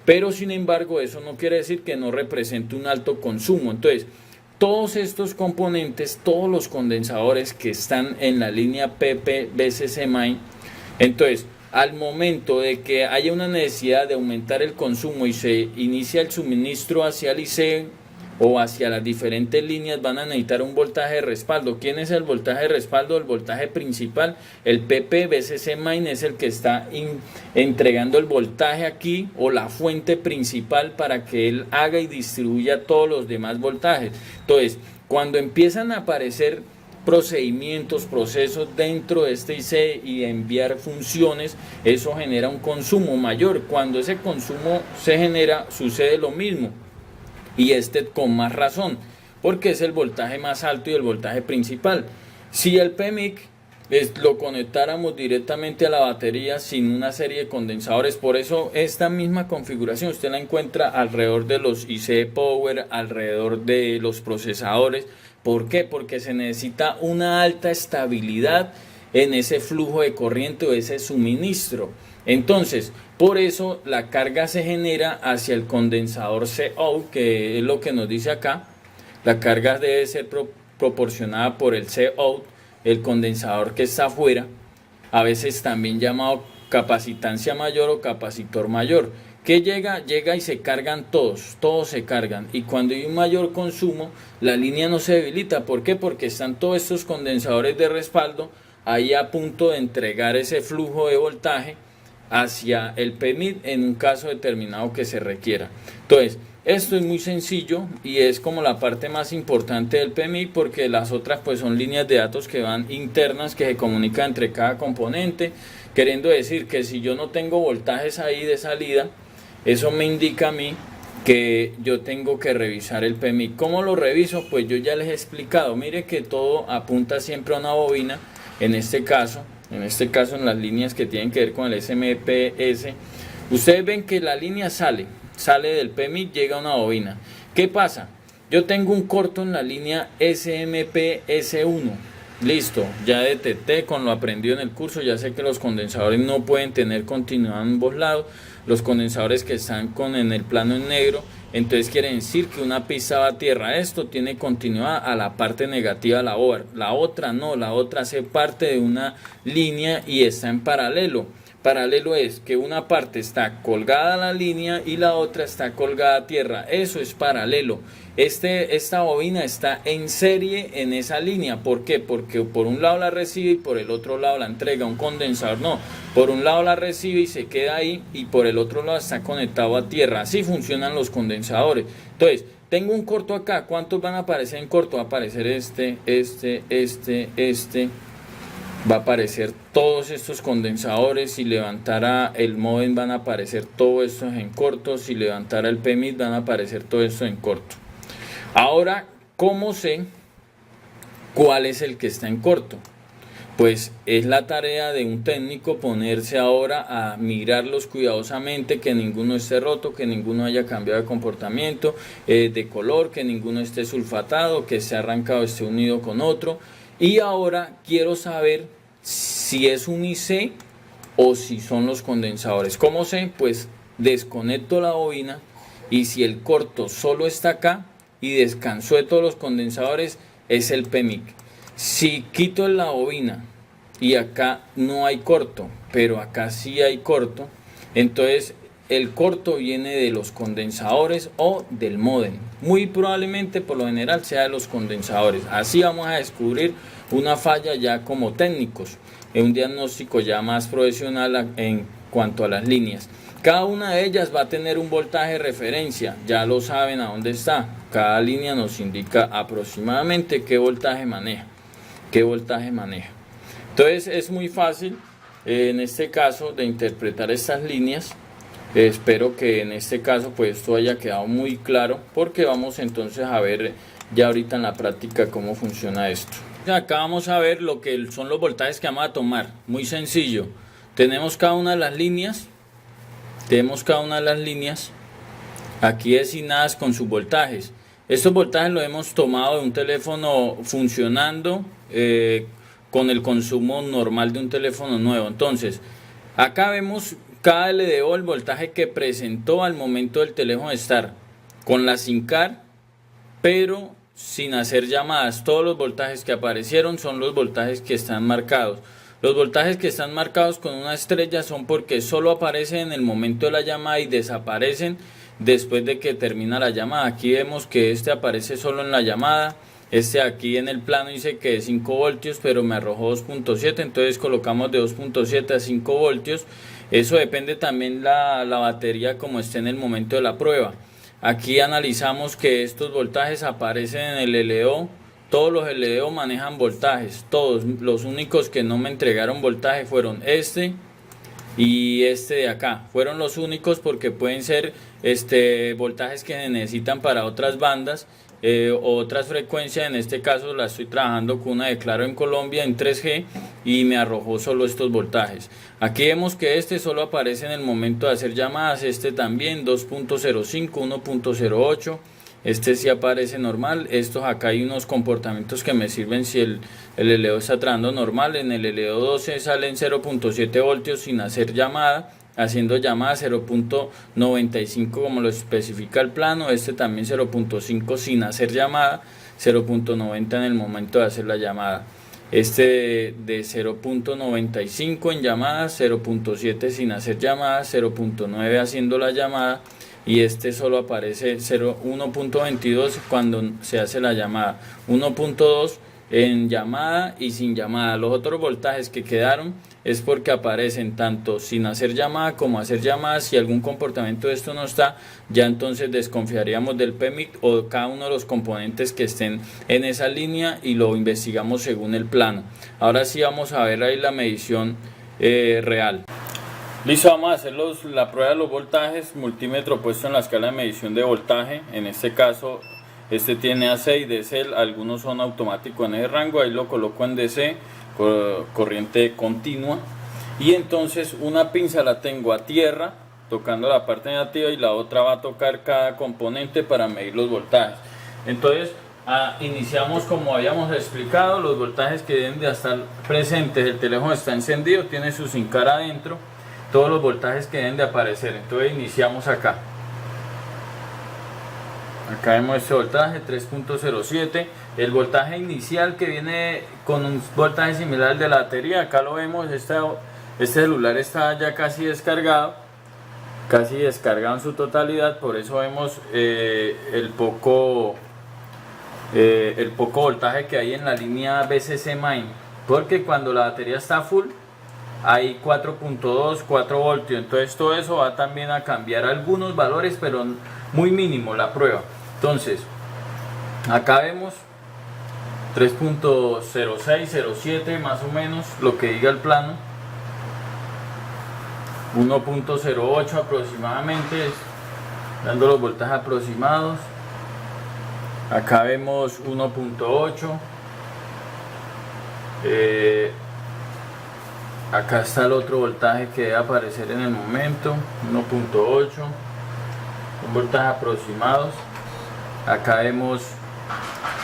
pero sin embargo eso no quiere decir que no represente un alto consumo. Entonces, todos estos componentes, todos los condensadores que están en la línea PP-BCC main, entonces al momento de que haya una necesidad de aumentar el consumo y se inicia el suministro hacia el IC o hacia las diferentes líneas, van a necesitar un voltaje de respaldo. ¿Quién es el voltaje de respaldo? El voltaje principal. El PP-BCC main es el que está entregando el voltaje aquí, o la fuente principal, para que él haga y distribuya todos los demás voltajes. Entonces, cuando empiezan a aparecer procedimientos, procesos dentro de este IC y enviar funciones, eso genera un consumo mayor. Cuando ese consumo se genera, sucede lo mismo, y con más razón, porque es el voltaje más alto y el voltaje principal. Si el PMIC lo conectáramos directamente a la batería sin una serie de condensadores, por eso esta misma configuración usted la encuentra alrededor de los IC Power, alrededor de los procesadores. ¿Por qué? Porque se necesita una alta estabilidad en ese flujo de corriente o ese suministro. Entonces, por eso la carga se genera hacia el condensador Cout, que es lo que nos dice acá. La carga debe ser proporcionada por el Cout, el condensador que está afuera, a veces también llamado capacitancia mayor o capacitor mayor. Que llega y se cargan todos se cargan, y cuando hay un mayor consumo, la línea no se debilita. ¿Por qué? Porque están todos estos condensadores de respaldo ahí a punto de entregar ese flujo de voltaje hacia el PMIC en un caso determinado que se requiera. Entonces, esto es muy sencillo y es como la parte más importante del PMIC, porque las otras pues son líneas de datos que van internas, que se comunican entre cada componente, queriendo decir que si yo no tengo voltajes ahí de salida, eso me indica a mí que yo tengo que revisar el PMIC. ¿Cómo lo reviso? Pues yo ya les he explicado. Mire que todo apunta siempre a una bobina. En este caso en las líneas que tienen que ver con el SMPS, ustedes ven que la línea sale del PMIC, llega a una bobina. ¿Qué pasa? Yo tengo un corto en la línea SMPS1. Listo, ya detecté con lo aprendido en el curso, ya sé que los condensadores no pueden tener continuidad en ambos lados. Los condensadores que están en el plano en negro, entonces quiere decir que una pista va a tierra. Esto tiene continuidad a la parte negativa de la OR. La otra no, la otra hace parte de una línea y está en paralelo. Paralelo es que una parte está colgada a la línea y la otra está colgada a tierra. Eso es paralelo. Esta bobina está en serie en esa línea. ¿Por qué? Porque por un lado la recibe y por el otro lado la entrega. Un condensador no. Por un lado la recibe y se queda ahí, y por el otro lado está conectado a tierra. Así funcionan los condensadores. Entonces, tengo un corto acá. ¿Cuántos van a aparecer en corto? Va a aparecer este. Va a aparecer todos estos condensadores. Si levantara el modem van a aparecer todos estos en corto. Si levantara el PMIC van a aparecer todo esto en corto. Ahora, ¿cómo sé cuál es el que está en corto? pues es la tarea de un técnico ponerse ahora a mirarlos cuidadosamente, que ninguno esté roto, que ninguno haya cambiado de comportamiento, de color, que ninguno esté sulfatado, que esté arrancado, esté unido con otro. Y ahora quiero saber si es un IC o si son los condensadores. ¿Cómo sé? Pues desconecto la bobina y si el corto solo está acá y descansó de todos los condensadores, es el PEMIC. Si quito la bobina y acá no hay corto, pero acá sí hay corto, entonces el corto viene de los condensadores o del módem. Muy probablemente, por lo general, sea de los condensadores. Así vamos a descubrir una falla ya como técnicos, en un diagnóstico ya más profesional en cuanto a las líneas. Cada una de ellas va a tener un voltaje de referencia, ya lo saben a dónde está. Cada línea nos indica aproximadamente qué voltaje maneja. Entonces es muy fácil en este caso de interpretar estas líneas. Espero que en este caso pues esto haya quedado muy claro, porque vamos entonces a ver ya ahorita en la práctica cómo funciona esto. Acá vamos a ver lo que son los voltajes que vamos a tomar. Muy sencillo. Tenemos cada una de las líneas aquí designadas con sus voltajes. Estos voltajes los hemos tomado de un teléfono funcionando con el consumo normal de un teléfono nuevo. Entonces, acá vemos cada LDO, el voltaje que presentó al momento del teléfono estar con la SIM card, pero sin hacer llamadas. Todos los voltajes que aparecieron son los voltajes que están marcados. Los voltajes que están marcados con una estrella son porque solo aparecen en el momento de la llamada y desaparecen después de que termina la llamada. Aquí vemos que este aparece solo en la llamada. Este aquí en el plano dice que es 5 voltios, pero me arrojó 2.7, entonces colocamos de 2.7 a 5 voltios. Eso depende también la batería como esté en el momento de la prueba. Aquí analizamos que estos voltajes aparecen en el LDO. Todos los LDO manejan voltajes, todos. Los únicos que no me entregaron voltaje fueron este y este de acá. Fueron los únicos porque pueden ser voltajes que se necesitan para otras bandas o otras frecuencias. En este caso la estoy trabajando con una de Claro en Colombia en 3G y me arrojó solo estos voltajes. Aquí vemos que este solo aparece en el momento de hacer llamadas, este también 2.05, 1.08. Este sí aparece normal. Estos acá hay unos comportamientos que me sirven si el LDO está trabajando normal. En el LDO 12 salen 0.7 voltios sin hacer llamada. Haciendo llamada 0.95 como lo especifica el plano. Este también 0.5 sin hacer llamada. 0.90 en el momento de hacer la llamada. Este de 0.95 en llamada. 0.7 sin hacer llamada. 0.9 haciendo la llamada. Y este solo aparece 1.22 cuando se hace la llamada, 1.2 en llamada y sin llamada. Los otros voltajes que quedaron es porque aparecen tanto sin hacer llamada como hacer llamada. Si algún comportamiento de esto no está, ya entonces desconfiaríamos del PEMIC o cada uno de los componentes que estén en esa línea y lo investigamos según el plano. Ahora sí vamos a ver ahí la medición real. Listo, vamos a hacer la prueba de los voltajes. Multímetro puesto en la escala de medición de voltaje. En este caso, este tiene AC y DC. Algunos son automáticos en ese rango. Ahí lo coloco en DC, corriente continua. Y entonces una pinza la tengo a tierra, tocando la parte negativa, y la otra va a tocar cada componente para medir los voltajes. Entonces, iniciamos como habíamos explicado. Los voltajes que deben de estar presentes. El teléfono está encendido, tiene su SIM card adentro. Todos los voltajes que deben de aparecer. Entonces iniciamos acá. Acá vemos este voltaje 3.07. El voltaje inicial que viene con un voltaje similar al de la batería. Acá lo vemos. Este celular está ya casi descargado. Casi descargado en su totalidad. Por eso vemos el poco voltaje que hay en la línea BCC Main. Porque cuando la batería está full, hay 4.2, 4 voltios. Entonces todo eso va también a cambiar algunos valores, pero muy mínimo la prueba. Entonces acá vemos 3.06, 07 más o menos, lo que diga el plano. 1.08 aproximadamente, dando los voltajes aproximados. Acá vemos 1.8, Acá está el otro voltaje que debe aparecer en el momento, 1.8, un voltaje aproximados. Acá vemos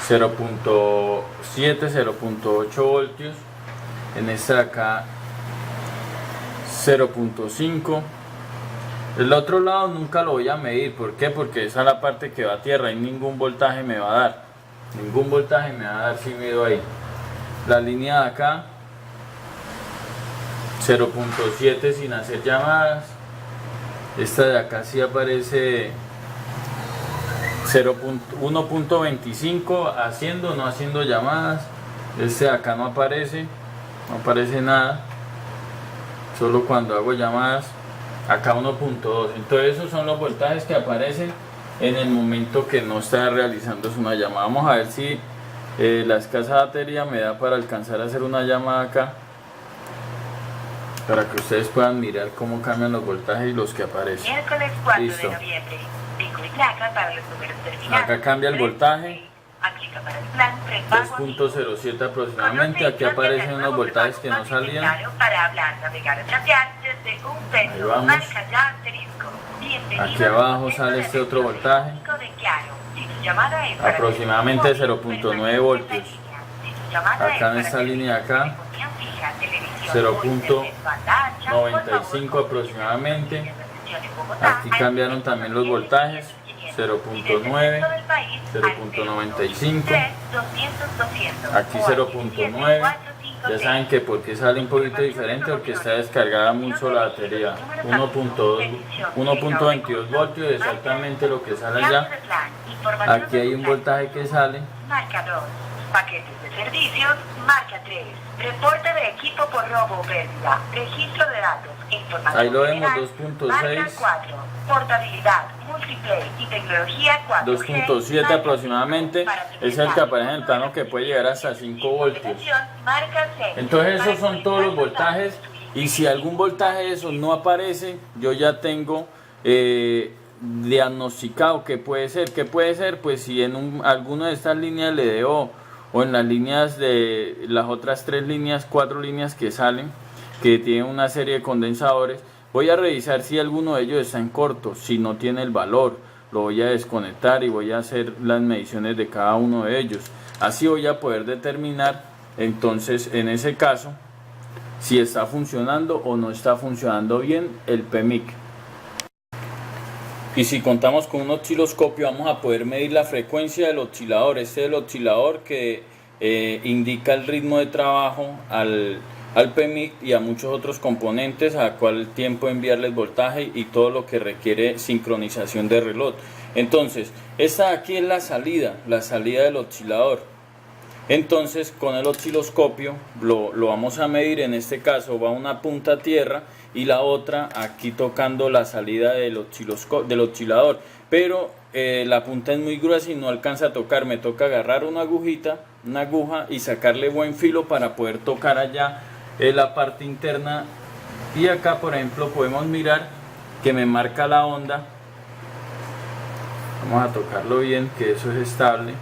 0.7, 0.8 voltios. En esta de acá 0.5. El otro lado nunca lo voy a medir. ¿Por qué? Porque esa es la parte que va a tierra y ningún voltaje me va a dar. Ningún voltaje me va a dar si mido ahí. La línea de acá 0.7 sin hacer llamadas. Esta de acá sí aparece 1.25 haciendo, no haciendo llamadas. Este de acá no aparece nada, solo cuando hago llamadas. Acá 1.2. entonces esos son los voltajes que aparecen en el momento que no está realizando una llamada. Vamos a ver si la escasa batería me da para alcanzar a hacer una llamada acá, para que ustedes puedan mirar cómo cambian los voltajes y los que aparecen. Miércoles 4 Listo. de noviembre. Pico y placa para los números terminados. Acá cambia el voltaje, Aplica para el plan prepago. 3.07 aproximadamente. Aquí aparecen unos voltajes que no salían. Para hablar, navegar o chatear desde un Ahí peso. vamos. Marca ya asterisco. Bienvenido Aquí abajo al sale centro este de otro atención voltaje. técnico de Claro. Si tu llamada es para Aproximadamente teléfono móvil, 0.9 permanece voltios. en la línea. Si tu llamada es Acá en para esta línea de acá, telefonía fija, televisión, 0.95 aproximadamente. Aquí cambiaron también los voltajes, 0.9, 0.95, aquí 0.9. Ya saben que porque sale un poquito diferente, porque está descargada mucho la batería. 1.22 voltios, exactamente lo que sale allá. Aquí hay un voltaje que sale. Marca 2. Paquetes de servicios. Marca 3. Reporte de equipo por robo o pérdida. Registro de datos. Información Ahí lo vemos, general. 2.6. Marca 4. Portabilidad, multiplay y tecnología 4G. 2.7 aproximadamente es el que aparece en el plano, que puede llegar hasta 5 voltios. Marca 6. Entonces esos son todos los voltajes, y si algún voltaje de esos no aparece, yo ya tengo diagnosticado qué puede ser. ¿Qué puede ser? Pues si en alguna de estas líneas LDO o en las líneas de las otras 4 líneas que salen, que tienen una serie de condensadores, voy a revisar si alguno de ellos está en corto. Si no tiene el valor, lo voy a desconectar y voy a hacer las mediciones de cada uno de ellos. Así voy a poder determinar entonces en ese caso si está funcionando o no está funcionando bien el PMIC. Y si contamos con un osciloscopio, vamos a poder medir la frecuencia del oscilador. Este es el oscilador que indica el ritmo de trabajo al PMIC y a muchos otros componentes, a cuál tiempo enviarles voltaje y todo lo que requiere sincronización de reloj. Entonces, esta de aquí es la salida del oscilador. Entonces, con el osciloscopio lo vamos a medir. En este caso va una punta a tierra y la otra aquí tocando la salida del oscilador, pero la punta es muy gruesa y no alcanza a tocar. Me toca agarrar una aguja y sacarle buen filo para poder tocar allá la parte interna. Y acá, por ejemplo, podemos mirar que me marca la onda. Vamos a tocarlo bien, que eso es estable.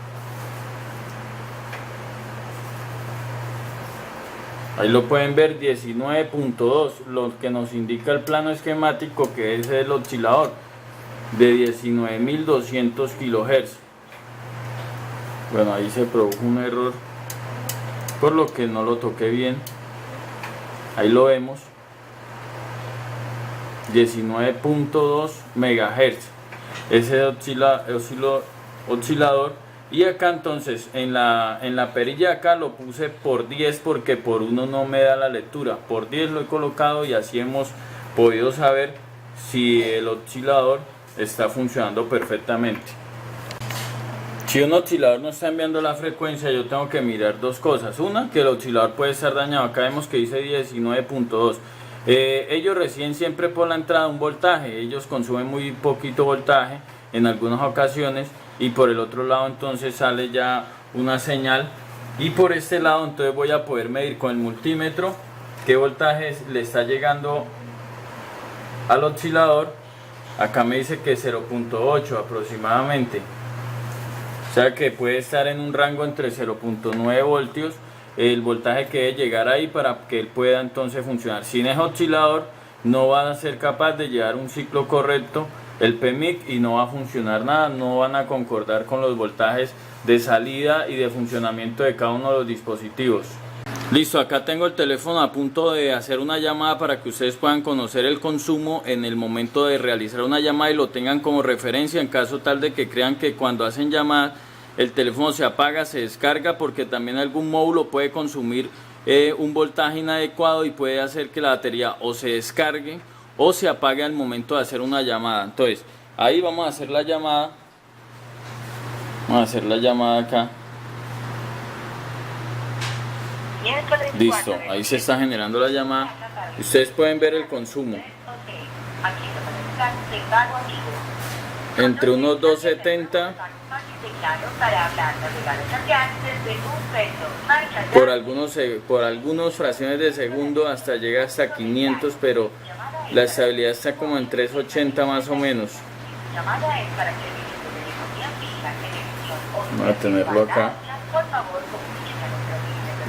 Ahí lo pueden ver, 19.2, lo que nos indica el plano esquemático, que es el oscilador de 19.200 kHz. Bueno, ahí se produjo un error, por lo que no lo toqué bien. Ahí lo vemos, 19.2 MHz, ese oscilador. Y acá entonces en la perilla acá lo puse por 10 porque por 1 no me da la lectura. Por 10 lo he colocado y así hemos podido saber si el oscilador está funcionando perfectamente. Si un oscilador no está enviando la frecuencia, yo tengo que mirar dos cosas. Una, que el oscilador puede estar dañado. Acá vemos que dice 19.2. Ellos reciben siempre por la entrada un voltaje. Ellos consumen muy poquito voltaje en algunas ocasiones. Y por el otro lado entonces sale ya una señal, y por este lado entonces voy a poder medir con el multímetro qué voltaje le está llegando al oscilador. Acá me dice que 0.8 aproximadamente, o sea que puede estar en un rango entre 0.9 voltios el voltaje que debe llegar ahí para que él pueda entonces funcionar. Sin ese oscilador no va a ser capaz de llevar un ciclo correcto el PMIC y no va a funcionar nada, no van a concordar con los voltajes de salida y de funcionamiento de cada uno de los dispositivos. Listo, acá tengo el teléfono a punto de hacer una llamada para que ustedes puedan conocer el consumo en el momento de realizar una llamada y lo tengan como referencia en caso tal de que crean que cuando hacen llamadas el teléfono se apaga, se descarga, porque también algún módulo puede consumir un voltaje inadecuado y puede hacer que la batería o se descargue o se apague al momento de hacer una llamada. Entonces ahí vamos a hacer la llamada, acá. Listo, ahí se está generando la llamada. Ustedes pueden ver el consumo entre unos 270 por algunos fracciones de segundo, hasta llega hasta 500, pero la estabilidad está como en 380 más o menos. Voy a tenerlo acá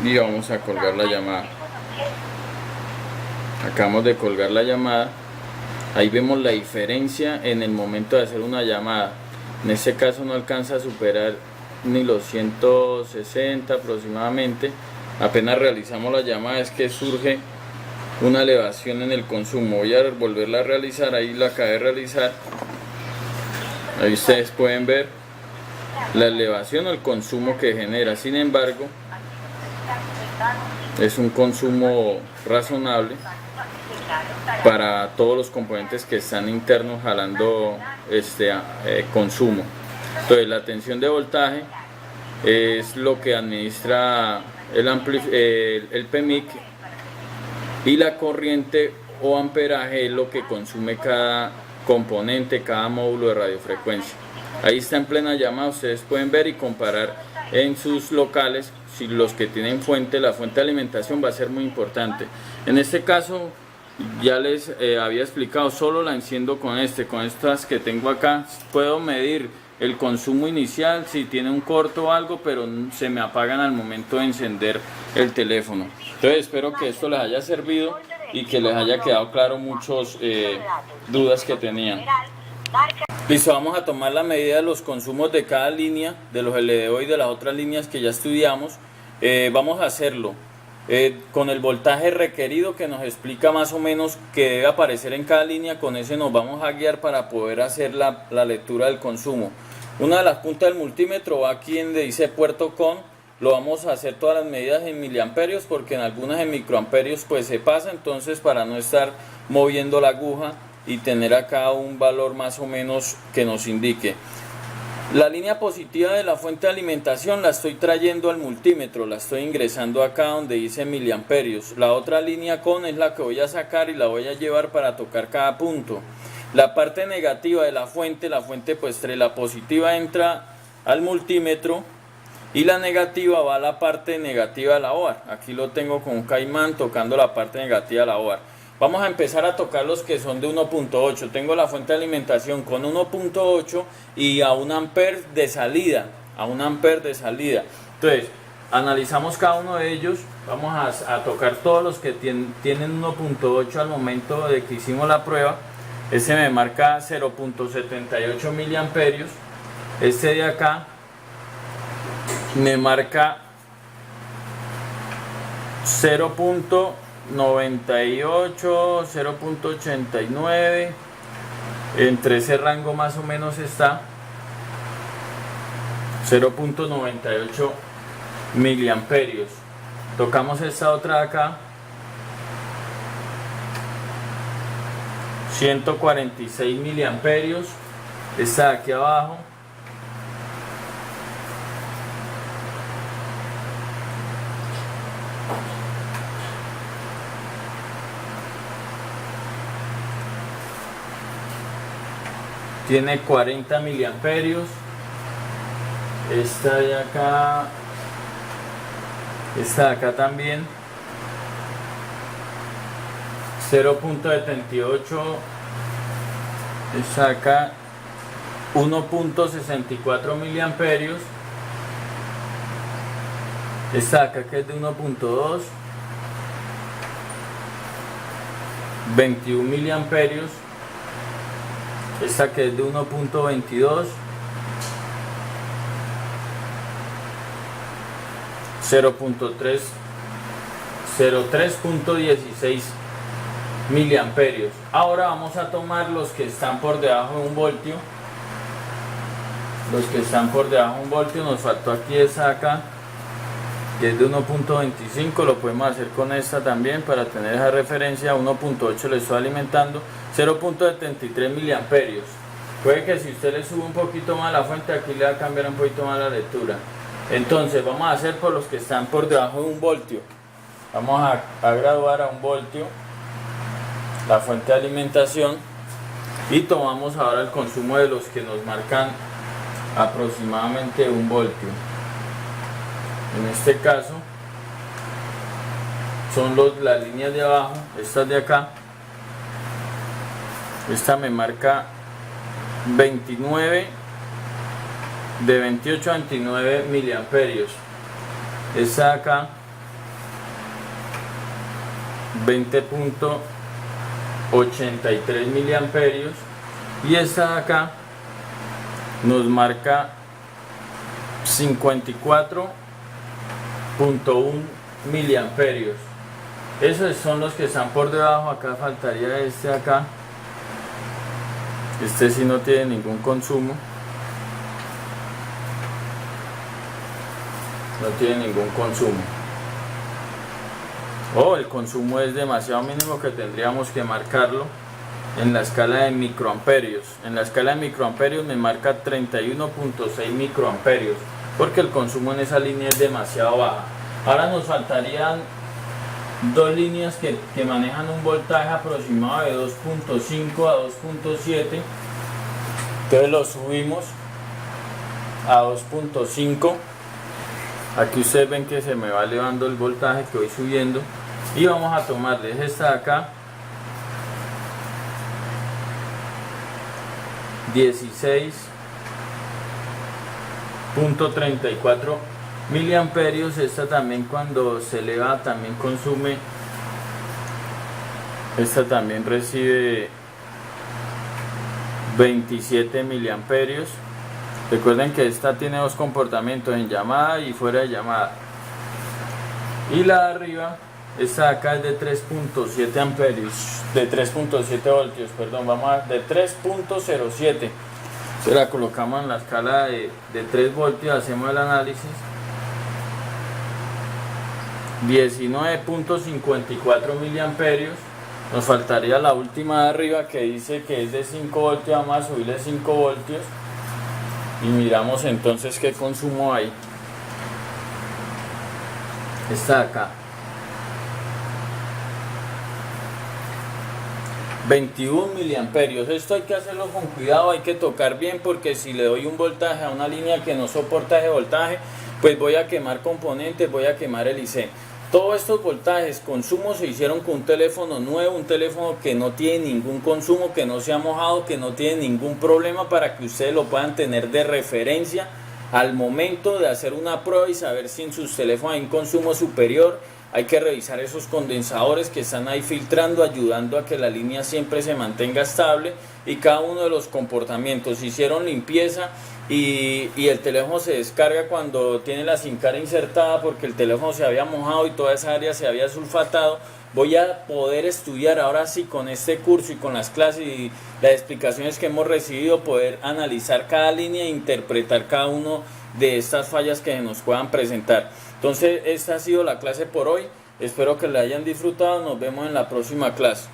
y vamos a colgar la llamada. Acabamos de colgar la llamada. Ahí vemos la diferencia en el momento de hacer una llamada. En este caso no alcanza a superar ni los 160 aproximadamente. Apenas realizamos la llamada es que surge una elevación en el consumo. Voy a volverla a realizar, ahí la acabé de realizar. Ahí ustedes pueden ver la elevación o el consumo que genera. Sin embargo, es un consumo razonable para todos los componentes que están internos jalando este consumo. Entonces la tensión de voltaje es lo que administra el PMIC, y la corriente o amperaje es lo que consume cada componente, cada módulo de radiofrecuencia. Ahí está en plena llamada, ustedes pueden ver y comparar en sus locales. Si los que tienen fuente, la fuente de alimentación va a ser muy importante. En este caso ya les había explicado, solo la enciendo con estas que tengo acá. Puedo medir el consumo inicial, si tiene un corto o algo, pero se me apagan al momento de encender el teléfono. Entonces espero que esto les haya servido y que les haya quedado claro muchas dudas que tenían. Listo, vamos a tomar la medida de los consumos de cada línea, de los LDO y de las otras líneas que ya estudiamos. Vamos a hacerlo con el voltaje requerido que nos explica más o menos que debe aparecer en cada línea. Con ese nos vamos a guiar para poder hacer la lectura del consumo. Una de las puntas del multímetro va aquí donde dice puerto con. Lo vamos a hacer todas las medidas en miliamperios, porque en algunas en microamperios pues se pasa. Entonces, para no estar moviendo la aguja y tener acá un valor más o menos que nos indique. La línea positiva de la fuente de alimentación la estoy trayendo al multímetro, la estoy ingresando acá donde dice miliamperios. La otra línea con es la que voy a sacar y la voy a llevar para tocar cada punto. La parte negativa de la fuente pues la positiva entra al multímetro y la negativa va a la parte negativa de la OAR. Aquí lo tengo con un caimán tocando la parte negativa de la OAR. Vamos a empezar a tocar los que son de 1.8. Tengo la fuente de alimentación con 1.8 y a 1 ampere de salida. Entonces, analizamos cada uno de ellos. Vamos a tocar todos los que tienen 1.8 al momento de que hicimos la prueba. Este me marca 0.78 miliamperios. Este de acá me marca 0.98, 0.89, entre ese rango más o menos está 0.98 miliamperios. Tocamos esta otra de acá, 146 miliamperios, esta de aquí abajo, tiene 40 miliamperios. Esta de acá también 0.78. esta de acá 1.64 miliamperios. Esta acá que es de 1.2, 21 miliamperios. Esta que es de 1.22, 03.16 miliamperios. Ahora vamos a tomar los que están por debajo de 1 voltio. Los que están por debajo de 1 voltio, nos faltó aquí esa acá, que es de 1.25, lo podemos hacer con esta también para tener esa referencia. 1.8 le estoy alimentando, 0.73 miliamperios. Puede que si usted le sube un poquito más la fuente, aquí le va a cambiar un poquito más la lectura. Entonces vamos a hacer por los que están por debajo de 1 voltio. Vamos a graduar a 1 voltio la fuente de alimentación y tomamos ahora el consumo de los que nos marcan aproximadamente 1 voltio. En este caso son las líneas de abajo, estas de acá. Esta me marca 29, de 28 a 29 miliamperios. Esta de acá 20.83 miliamperios, y esta de acá nos marca 54.1 miliamperios. Esos son los que están por debajo. Acá faltaría este de acá. Este sí no tiene ningún consumo. No tiene ningún consumo. El consumo es demasiado mínimo, que tendríamos que marcarlo en la escala de microamperios. En la escala de microamperios me marca 31.6 microamperios, porque el consumo en esa línea es demasiado baja. Ahora nos faltarían dos líneas que manejan un voltaje aproximado de 2.5 a 2.7. Entonces lo subimos a 2.5. Aquí ustedes ven que se me va elevando el voltaje que voy subiendo, y vamos a tomarles esta de acá, 16.34 miliamperios. Esta también, cuando se eleva, también consume. Esta también recibe 27 miliamperios. Recuerden que esta tiene dos comportamientos, en llamada y fuera de llamada. Y la de arriba, esta de acá, es de 3.7 amperios, de 3.7 voltios, perdón, vamos a de 3.07. Se la colocamos en la escala de 3 voltios, hacemos el análisis. 19.54 miliamperios. Nos faltaría la última de arriba, que dice que es de 5 voltios, vamos a subirle 5 voltios. Y miramos entonces qué consumo hay. Esta de acá, 21 miliamperios. Esto hay que hacerlo con cuidado, hay que tocar bien, porque si le doy un voltaje a una línea que no soporta ese voltaje, pues voy a quemar componentes, voy a quemar el IC. Todos estos voltajes, consumos, se hicieron con un teléfono nuevo, un teléfono que no tiene ningún consumo, que no se ha mojado, que no tiene ningún problema, para que ustedes lo puedan tener de referencia al momento de hacer una prueba y saber si en sus teléfonos hay un consumo superior. Hay que revisar esos condensadores que están ahí filtrando, ayudando a que la línea siempre se mantenga estable, y cada uno de los comportamientos. Hicieron limpieza y el teléfono se descarga cuando tiene la SIM card insertada, porque el teléfono se había mojado y toda esa área se había sulfatado. Voy a poder estudiar ahora sí, con este curso y con las clases y las explicaciones que hemos recibido, poder analizar cada línea e interpretar cada uno de estas fallas que se nos puedan presentar. Entonces esta ha sido la clase por hoy, espero que la hayan disfrutado, nos vemos en la próxima clase.